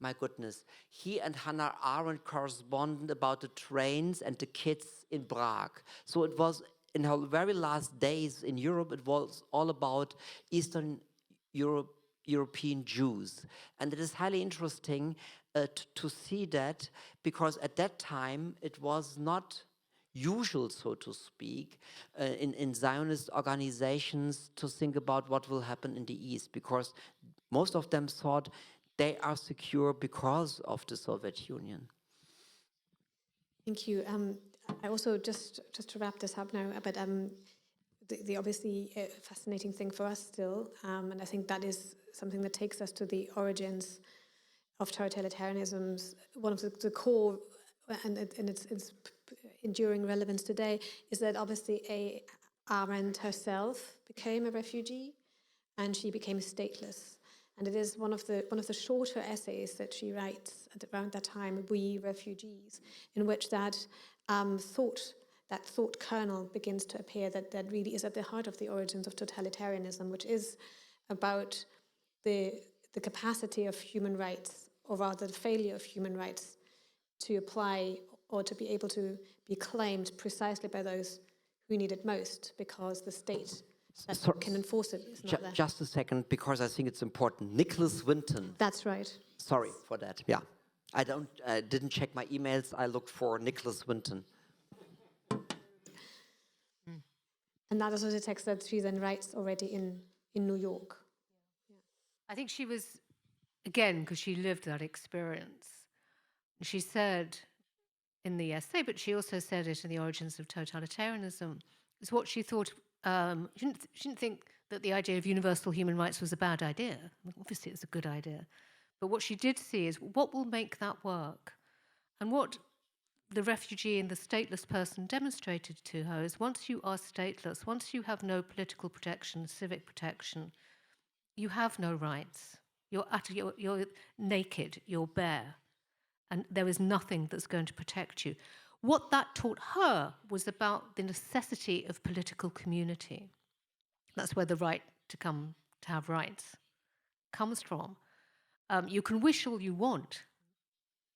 and Hannah Arendt corresponded about the trains and the kids in Prague. So it was, in her very last days in Europe, it was all about Eastern European Jews. And it is highly interesting to see that, because at that time it was not usual, so to speak, in Zionist organizations to think about what will happen in the East, because most of them thought they are secure because of the Soviet Union. Thank you. I also, just to wrap this up now, but the obviously fascinating thing for us still, and I think that is something that takes us to the origins of totalitarianisms. One of the core, and its enduring relevance today, is that obviously Arendt herself became a refugee, and she became stateless. And it is one of the shorter essays that she writes at around that time, We Refugees, in which that thought kernel begins to appear that really is at the heart of the origins of totalitarianism, which is about the capacity of human rights, or rather the failure of human rights, to apply or to be able to be claimed precisely by those who need it most, because the state that can enforce it is not there. Just a second, because I think it's important. Nicholas Winton. That's right. Sorry for that. Yeah, I didn't check my emails. I looked for Nicholas Winton. And that is also the text that she then writes already in New York. I think she was, again, because she lived that experience, she said in the essay, but she also said it in The Origins of Totalitarianism, is what she thought. She didn't think that the idea of universal human rights was a bad idea. Obviously, it's a good idea. But what she did see is what will make that work. And what the refugee and the stateless person demonstrated to her is, once you are stateless, once you have no political protection, civic protection, you have no rights. You're naked, you're bare, and there is nothing that's going to protect you. What that taught her was about the necessity of political community. That's where the right to have rights comes from. You can wish all you want.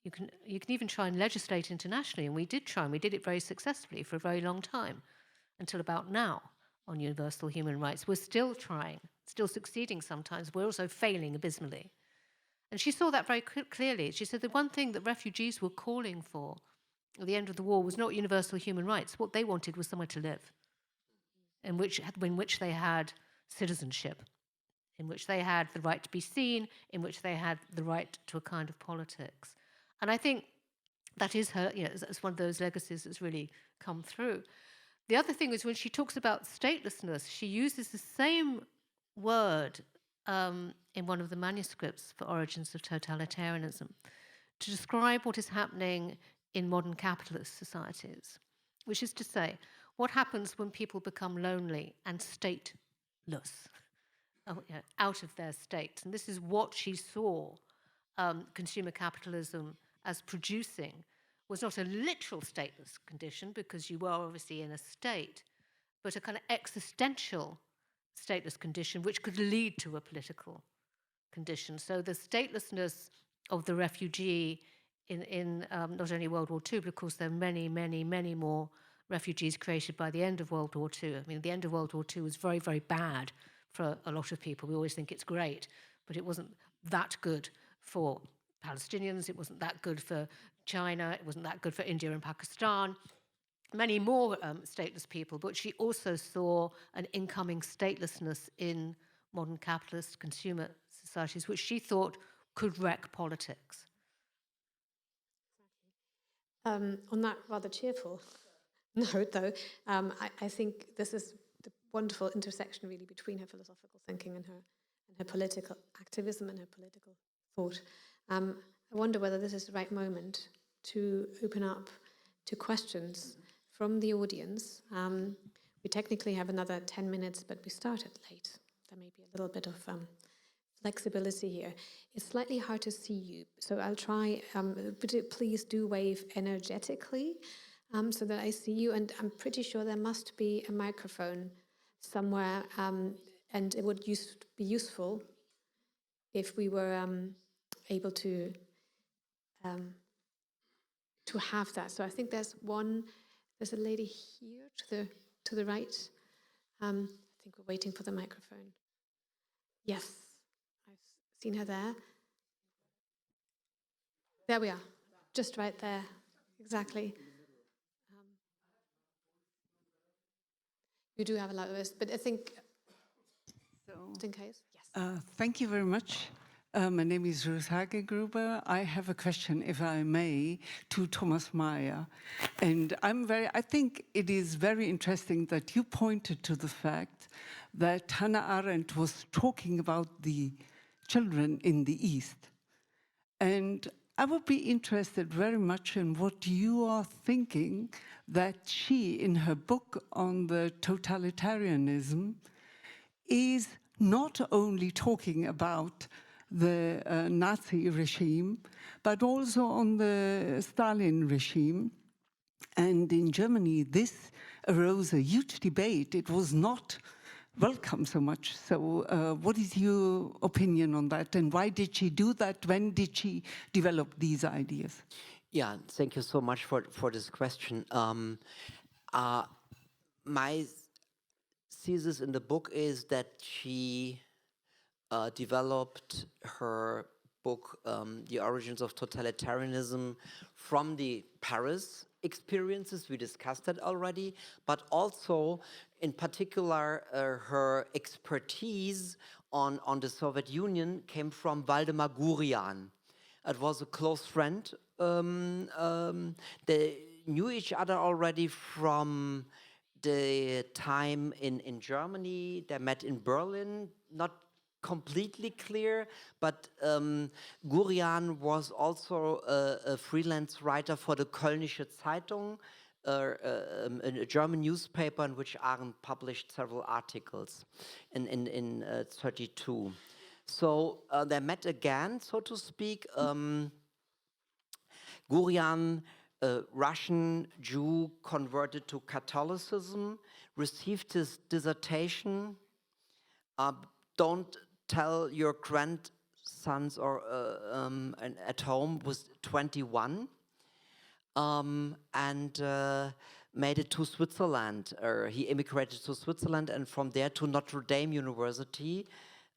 You can even try and legislate internationally, and we did try, and we did it very successfully for a very long time, until about now, on universal human rights. We're still trying, still succeeding sometimes. We're also failing abysmally. And she saw that very clearly. She said the one thing that refugees were calling for at the end of the war was not universal human rights. What they wanted was somewhere to live, in which they had citizenship, in which they had the right to be seen, in which they had the right to a kind of politics. And I think that is her, it's one of those legacies that's really come through. The other thing is, when she talks about statelessness, she uses the same word in one of the manuscripts for Origins of Totalitarianism to describe what is happening in modern capitalist societies, which is to say, what happens when people become lonely and stateless, out of their state. And this is what she saw consumer capitalism as producing, was not a literal stateless condition, because you were obviously in a state, but a kind of existential stateless condition which could lead to a political condition. So the statelessness of the refugee in not only World War II, but of course there are many, many, many more refugees created by the end of World War II. I mean, the end of World War II was very, very bad for a lot of people. We always think it's great, but it wasn't that good for Palestinians. It wasn't that good for China. It wasn't that good for India and Pakistan. Many more stateless people, but she also saw an incoming statelessness in modern capitalist consumer societies, which she thought could wreck politics. On that rather cheerful note, though, I think this is the wonderful intersection, really, between her philosophical thinking and her political activism and her political thought. I wonder whether this is the right moment to open up to questions from the audience. We technically have another 10 minutes, but we started late. There may be a little bit of flexibility here. It's slightly hard to see you, so I'll try, but please do wave energetically so that I see you, and I'm pretty sure there must be a microphone somewhere, and it would be useful if we were able to have that. So I think there's a lady here to the right. I think we're waiting for the microphone. Yes, I've seen her there. There we are, just right there, exactly. You do have a lot of this, but I think, just in case, yes. Thank you very much. My name is Ruth Hagegruber. I have a question, if I may, to Thomas Meyer. And I think it is very interesting that you pointed to the fact that Hannah Arendt was talking about the children in the East. And I would be interested very much in what you are thinking that she, in her book on the totalitarianism, is not only talking about the Nazi regime, but also on the Stalin regime. And in Germany, this arose a huge debate. It was not welcome so much. So what is your opinion on that? And why did she do that? When did she develop these ideas? Yeah, thank you so much for this question. My thesis in the book is that she developed her book, The Origins of Totalitarianism, from the Paris experiences. We discussed that already, but also, in particular, her expertise on the Soviet Union came from Waldemar Gurian. It was a close friend. They knew each other already from the time in Germany. They met in Berlin, not completely clear, but Gurian was also a freelance writer for the Kölnische Zeitung, a German newspaper in which Arendt published several articles in 1932. So they met again, so to speak. Gurian, a Russian Jew converted to Catholicism, received his dissertation. Don't tell your grandsons or at home, was 21, and made it to Switzerland. He immigrated to Switzerland, and from there to Notre Dame University,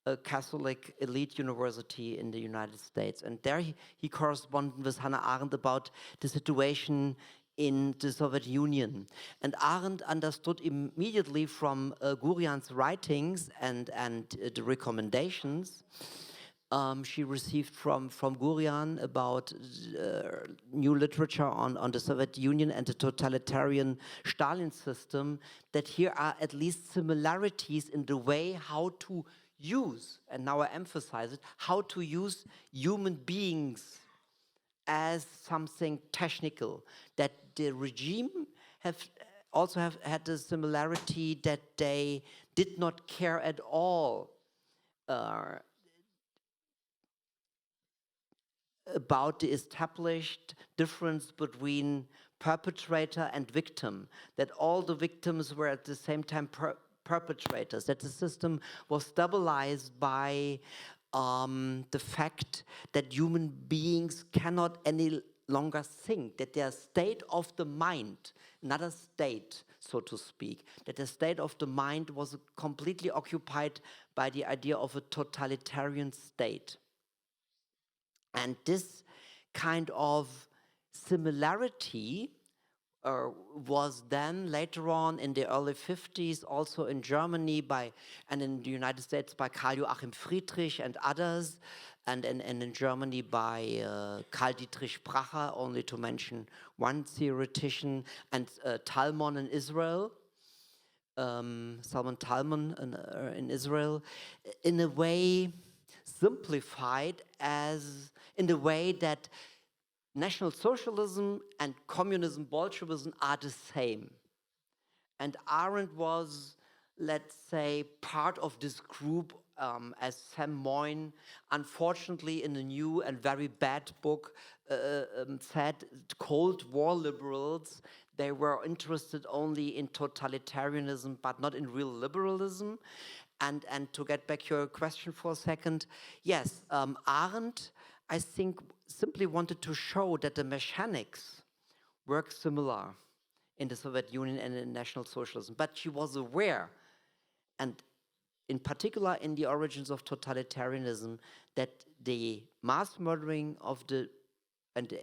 a Catholic elite university in the United States. And there he corresponded with Hannah Arendt about the situation in the Soviet Union. And Arendt understood immediately from Gurian's writings and the recommendations she received from Gurian about new literature on the Soviet Union and the totalitarian Stalin system, that here are at least similarities in the way how to use, and now I emphasize it, how to use human beings as something technical, that the regime also had the similarity that they did not care at all about the established difference between perpetrator and victim, that all the victims were at the same time perpetrators, that the system was stabilized by the fact that human beings cannot any longer think, that their state of the mind, another state, so to speak, that the state of the mind was completely occupied by the idea of a totalitarian state. And this kind of similarity was then later on in the early 50s also in Germany and in the United States by Karl Joachim Friedrich and others, and in Germany by Karl Dietrich Bracher, only to mention one theoretician, and Talmon in Israel, Salman Talmon in Israel, in a way simplified as in the way that National Socialism and Communism, Bolshevism are the same. And Arendt was, let's say, part of this group, as Sam Moyne, unfortunately in a new and very bad book, said, Cold War liberals, they were interested only in totalitarianism, but not in real liberalism. And to get back your question for a second, yes, Arendt, I think, simply wanted to show that the mechanics work similar in the Soviet Union and in National Socialism. But she was aware, and in particular in the origins of totalitarianism, that the mass murdering and the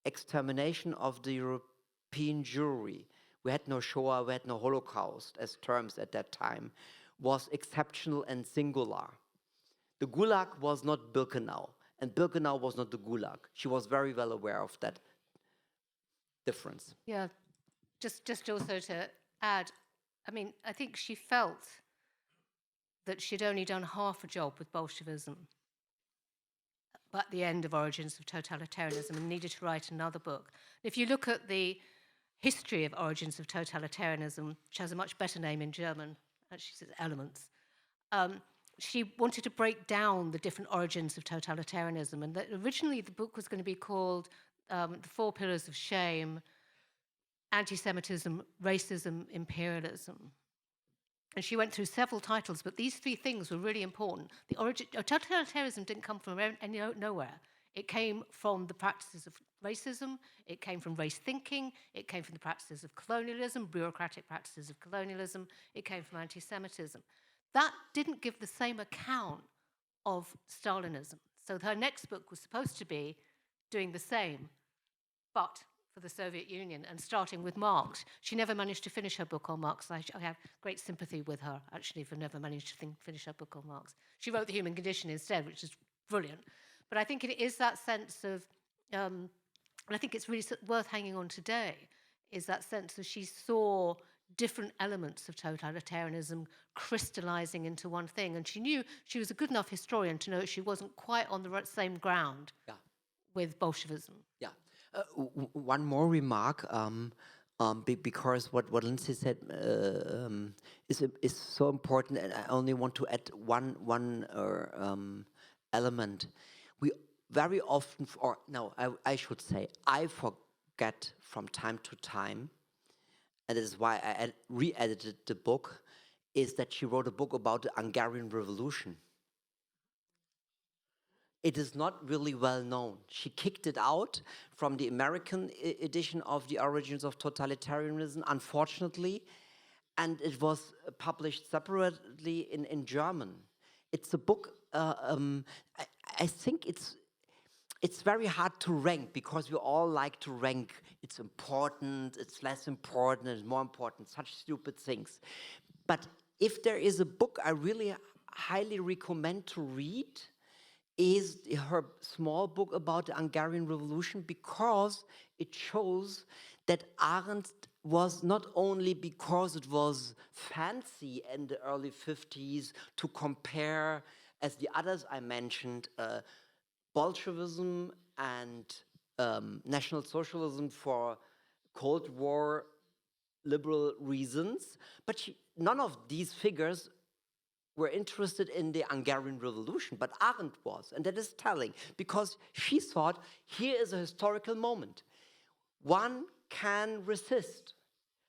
extermination of the European Jewry, we had no Shoah, we had no Holocaust as terms at that time, was exceptional and singular. The Gulag was not Birkenau, and Birkenau was not the Gulag. She was very well aware of that difference. Yeah, just also to add, I mean, I think she felt that she'd only done half a job with Bolshevism at the end of Origins of Totalitarianism and needed to write another book. If you look at the history of Origins of Totalitarianism, which has a much better name in German, actually says Elements, she wanted to break down the different origins of totalitarianism, and that originally the book was going to be called The Four Pillars of Shame, Anti-Semitism, Racism, Imperialism. And she went through several titles, but these three things were really important. The origin of totalitarianism didn't come from nowhere. It came from the practices of racism, it came from race thinking, it came from the practices of colonialism, bureaucratic practices of colonialism, it came from anti-Semitism. That didn't give the same account of Stalinism. So her next book was supposed to be doing the same, but for the Soviet Union and starting with Marx. She never managed to finish her book on Marx. I have great sympathy with her, actually, for never managed to finish her book on Marx. She wrote The Human Condition instead, which is brilliant. But I think it is that sense of, and I think it's really worth hanging on today, is that sense that she saw different elements of totalitarianism crystallizing into one thing. And she knew she was a good enough historian to know she wasn't quite on the same ground with Bolshevism. Yeah. One more remark, because what Lyndsey said is so important, and I only want to add one element. We very often, I should say, I forget from time to time, and this is why I re-edited the book, is that she wrote a book about the Hungarian Revolution. It is not really well known. She kicked it out from the American edition of The Origins of Totalitarianism, unfortunately, and it was published separately in German. It's a book, I think it's very hard to rank, because we all like to rank. It's important, it's less important, it's more important, such stupid things. But if there is a book I really highly recommend to read, is her small book about the Hungarian Revolution, because it shows that Arendt was not only because it was fancy in the early 50s to compare, as the others I mentioned, Bolshevism and National Socialism for Cold War liberal reasons, but none of these figures were interested in the Hungarian Revolution, but Arendt was, and that is telling, because she thought, here is a historical moment. One can resist.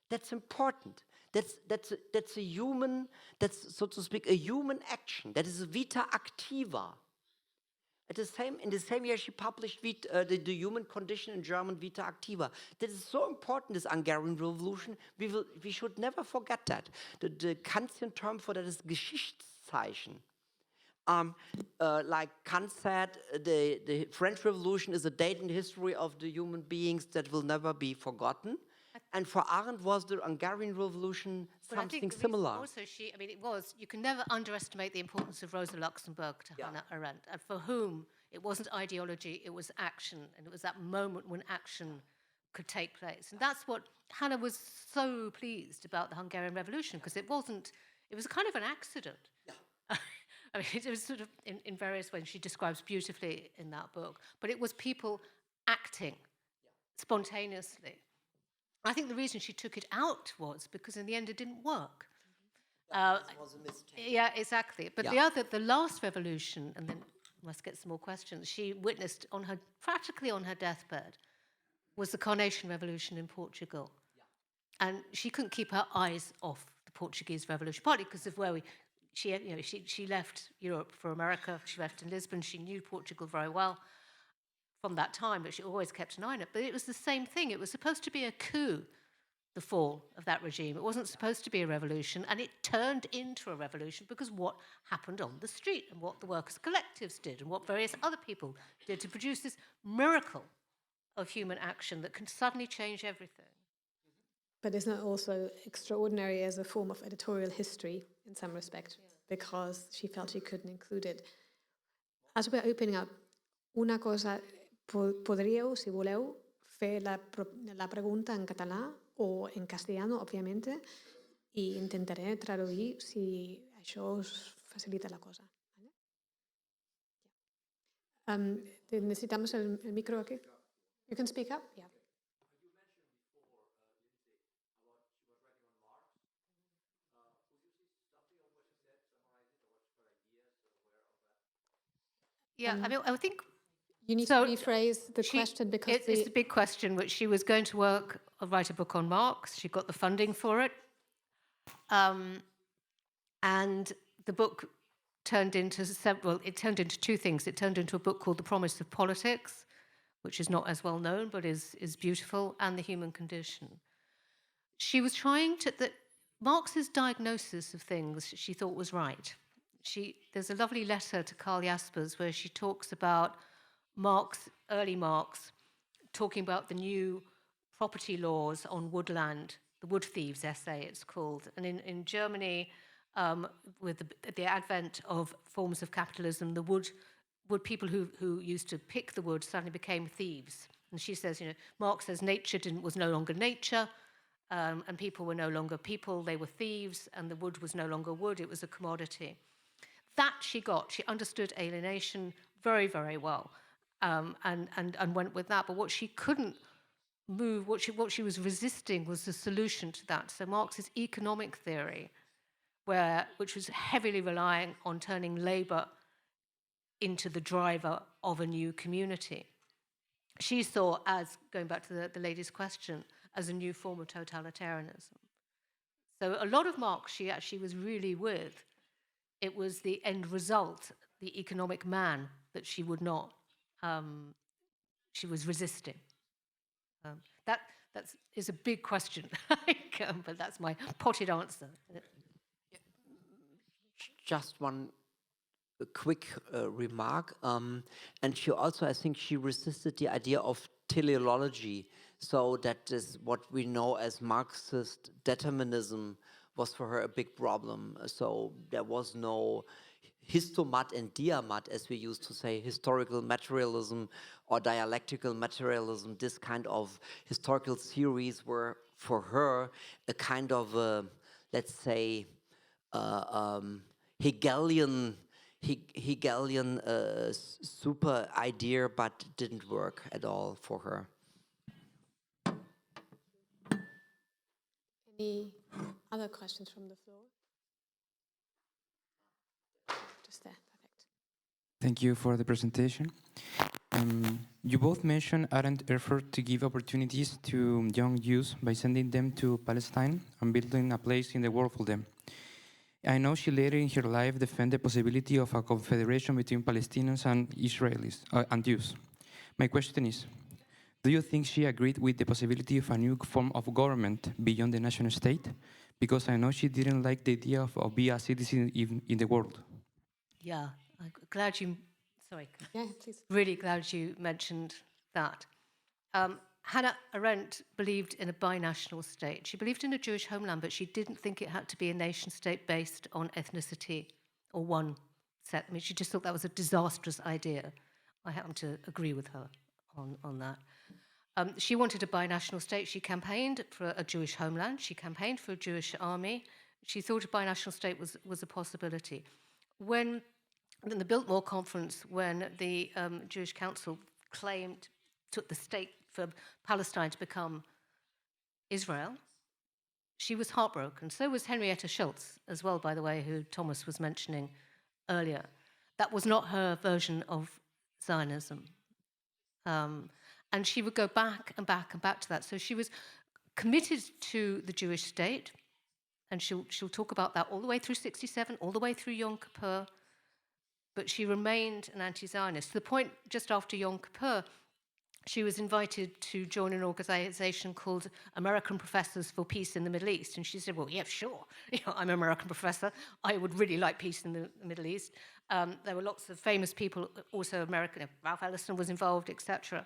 That's important. That's a human, that's, so to speak, a human action. That is a vita activa. In the same year, she published the human condition in German, Vita Activa. That is so important, this Hungarian Revolution. We should never forget that. The Kantian term for that is Geschichtszeichen. Like Kant said, the French Revolution is a date in the history of the human beings that will never be forgotten. And for Arendt was the Hungarian Revolution something similar. Also, you can never underestimate the importance of Rosa Luxemburg to Hannah Arendt, and for whom it wasn't ideology, it was action, and it was that moment when action could take place. And that's what Hannah was so pleased about the Hungarian Revolution, because it was kind of an accident. Yeah. It was sort of in various ways, she describes beautifully in that book, but it was people acting spontaneously. I think the reason she took it out was because in the end it didn't work. It was a mistake. Yeah, exactly. But the last revolution, and then must get some more questions, she witnessed practically on her deathbed, was the Carnation Revolution in Portugal. Yeah. And she couldn't keep her eyes off the Portuguese Revolution, partly because of where she left Europe for America. She left in Lisbon. She knew Portugal very well from that time, but she always kept an eye on it. But it was the same thing. It was supposed to be a coup, the fall of that regime. It wasn't supposed to be a revolution, and it turned into a revolution because what happened on the street and what the workers' collectives did and what various other people did to produce this miracle of human action that can suddenly change everything. But isn't it also extraordinary as a form of editorial history in some respect, because she felt she couldn't include it? As we're opening up, una cosa, podríeu, si voleu, fer la pregunta en català o en castellano, òbviamente, i intentaré traduir si això us facilita la cosa. Necesitamos el micro aquí. You can speak up? Yeah. Yeah, I think you need to rephrase the question because it's a big question, which she was going to write a book on Marx. She got the funding for it. And the book turned into two things. It turned into a book called The Promise of Politics, which is not as well known, but is beautiful, and The Human Condition. She was trying Marx's diagnosis of things she thought was right. There's a lovely letter to Karl Jaspers where she talks about early Marx, talking about the new property laws on woodland, the Wood Thieves essay it's called. And in Germany, with the advent of forms of capitalism, the wood people who used to pick the wood suddenly became thieves. And she says, Marx says nature was no longer nature, and people were no longer people, they were thieves, and the wood was no longer wood, it was a commodity. That she understood alienation very, very well, and went with that. But what she couldn't move, what she was resisting was the solution to that. So Marx's economic theory, which was heavily relying on turning labor into the driver of a new community, she saw as, going back to the lady's question, as a new form of totalitarianism. So a lot of Marx she actually was really with. It was the end result, the economic man, that she would not, she was resisting. That is a big question, but that's my potted answer. Just one quick remark. And she also, I think she resisted the idea of teleology. So that is what we know as Marxist determinism was for her a big problem. So there was no histomat and diamat, as we used to say, historical materialism or dialectical materialism. This kind of historical theories were for her a kind of, let's say, Hegelian super idea, but didn't work at all for her. Any other questions from the floor? Thank you for the presentation. You both mentioned Arendt's effort to give opportunities to young Jews by sending them to Palestine and building a place in the world for them. I know she later in her life defended the possibility of a confederation between Palestinians and Israelis and Jews. My question is, do you think she agreed with the possibility of a new form of government beyond the nation state? Because I know she didn't like the idea of being a citizen in the world. Yeah, I'm glad you, sorry, Yeah, please. really glad you mentioned that. Hannah Arendt believed in a binational state. She believed in a Jewish homeland, but she didn't think it had to be a nation state based on ethnicity or one set. I mean, she just thought that was a disastrous idea. I happen to agree with her on that. She wanted a binational state. She campaigned for a Jewish homeland. She campaigned for a Jewish army. She thought a binational state was a possibility. When in the Biltmore conference, when the Jewish Council took the stake for Palestine to become Israel, she was heartbroken. So was Henrietta Schultz as well, by the way, who Thomas was mentioning earlier. That was not her version of Zionism. And she would go back and back and back to that. So she was committed to the Jewish state, and she'll talk about that all the way through 67, all the way through Yom Kippur, but she remained an anti-Zionist. To the point, just after Yom Kippur, she was invited to join an organization called American Professors for Peace in the Middle East. And she said, well, yeah, sure. I'm an American professor. I would really like peace in the Middle East. There were lots of famous people, also American. Ralph Ellison was involved, etc.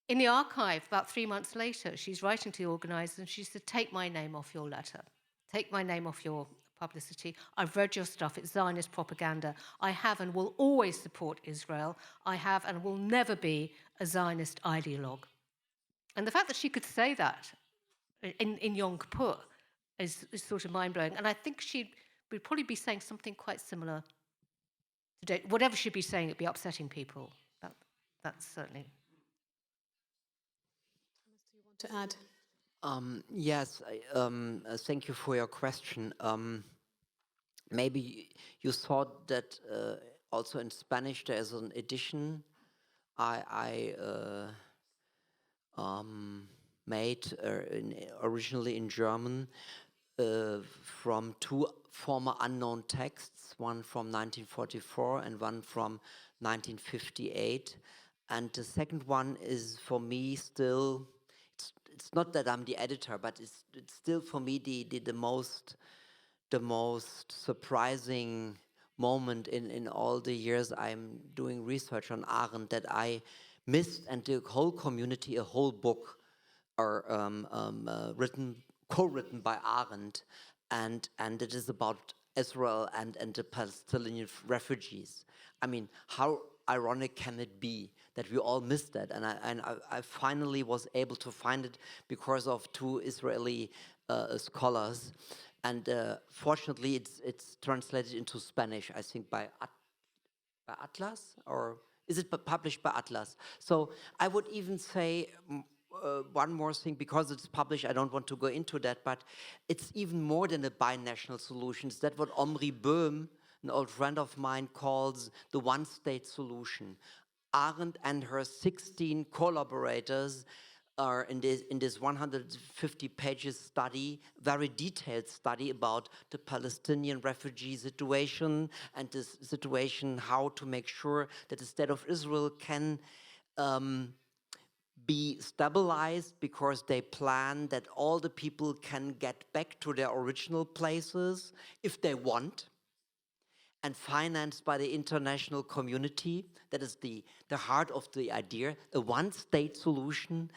In the archive, about 3 months later, she's writing to the organizers, and she said, take my name off your letter. Take my name off your publicity. I've read your stuff. It's Zionist propaganda. I have and will always support Israel. I have and will never be a Zionist ideologue. And the fact that she could say that in Yom Kippur is sort of mind-blowing. And I think she would probably be saying something quite similar today. Whatever she'd be saying, it'd be upsetting people. That's certainly... Thomas, do you want to add? Yes, thank you for your question. Maybe you thought that also in Spanish there is an edition I made originally in German from two former unknown texts, one from 1944 and one from 1958. And the second one is for me still, it's not that I'm the editor, but it's still for me the most surprising moment in all the years I'm doing research on Arendt, that I missed, and the whole community, a whole book are co-written by Arendt, and it is about Israel and the Palestinian refugees. I mean, how ironic can it be that we all missed that? And I finally was able to find it because of two Israeli scholars. And fortunately, it's translated into Spanish, I think, by Atlas, or is it published by Atlas? So I would even say one more thing, because it's published, I don't want to go into that, but it's even more than a binational solution. It's that what Omri Böhm, an old friend of mine, calls the one-state solution. Arendt and her 16 collaborators are in this 150 pages study, very detailed study about the Palestinian refugee situation and the situation how to make sure that the state of Israel can be stabilized, because they plan that all the people can get back to their original places if they want, and financed by the international community. That is the heart of the idea, a one-state solution,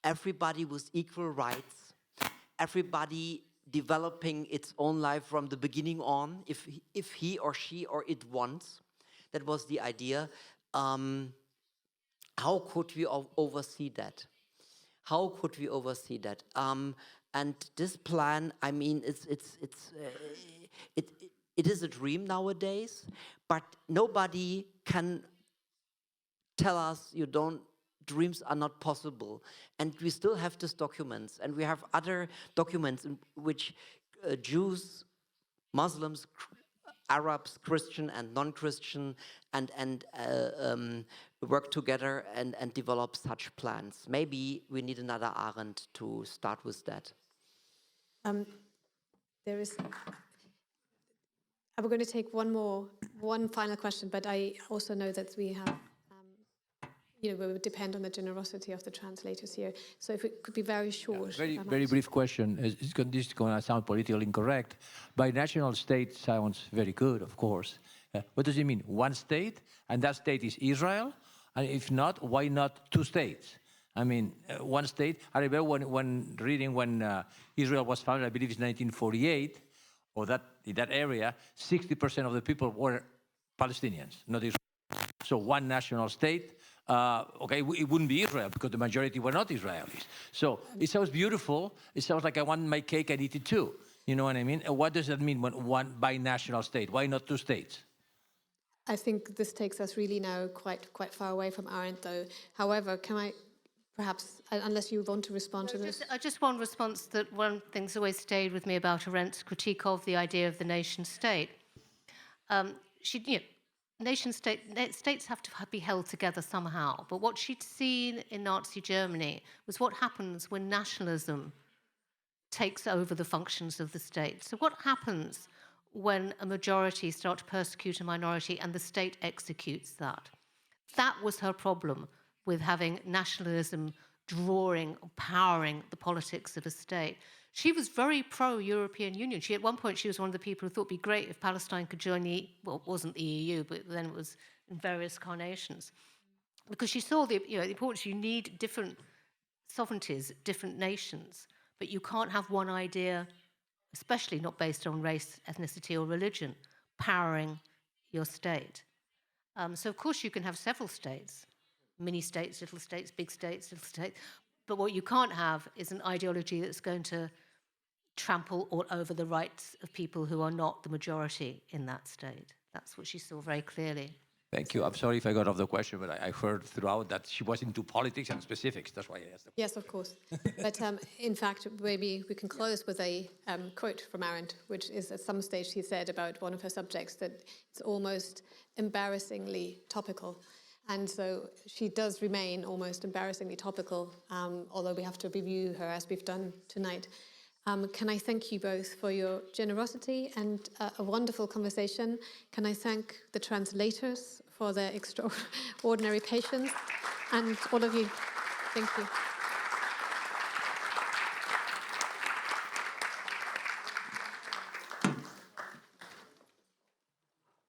everybody with equal rights, everybody developing its own life from the beginning on, if he or she or it wants. That was the idea. How could we oversee that? How could we oversee that? And this plan, I mean, it is a dream nowadays, but nobody can tell us dreams are not possible. And we still have these documents, and we have other documents in which Jews, Muslims, Arabs, Christian and non-Christian, and work together and develop such plans. Maybe we need another Arendt to start with that. There is. We're going to take one final question, but I also know that we have, we would depend on the generosity of the translators here. So if it could be very short. Yeah, very brief question. This is going to sound politically incorrect. Binational state sounds very good, of course. What does it mean? One state, and that state is Israel? And if not, why not two states? I mean, one state. I remember when reading when Israel was founded, I believe it's 1948, or in that area, 60% of the people were Palestinians, not Israel. So one national state. Okay, it wouldn't be Israel because the majority were not Israelis. So it sounds beautiful. It sounds like I want my cake and eat it too. You know what I mean? What does that mean when one binational state? Why not two states? I think this takes us really now quite far away from Arendt, though. However, can I perhaps, unless you want to respond to this? Just one response that one thing's always stayed with me about Arendt's critique of the idea of the nation state. States have to be held together somehow. But what she'd seen in Nazi Germany was what happens when nationalism takes over the functions of the state. So what happens when a majority start to persecute a minority and the state executes that? That was her problem with having nationalism drawing or powering the politics of a state. She was very pro-European Union. At one point, she was one of the people who thought it'd be great if Palestine could join it wasn't the EU, but then it was in various carnations. Because she saw the importance, you need different sovereignties, different nations, but you can't have one idea, especially not based on race, ethnicity, or religion, powering your state. So, of course, you can have several states, mini-states, little states, big states, little states, but what you can't have is an ideology that's going to trample all over the rights of people who are not the majority in that state. That's what she saw very clearly. Thank you. I'm sorry if I got off the question, but I heard throughout that she was into politics and specifics. That's why I asked. Yes, of course. But in fact, maybe we can close with a quote from Arendt, which is at some stage she said about one of her subjects that it's almost embarrassingly topical. And so she does remain almost embarrassingly topical, although we have to review her as we've done tonight. Can I thank you both for your generosity and a wonderful conversation? Can I thank the translators for their extraordinary patience? And all of you, thank you.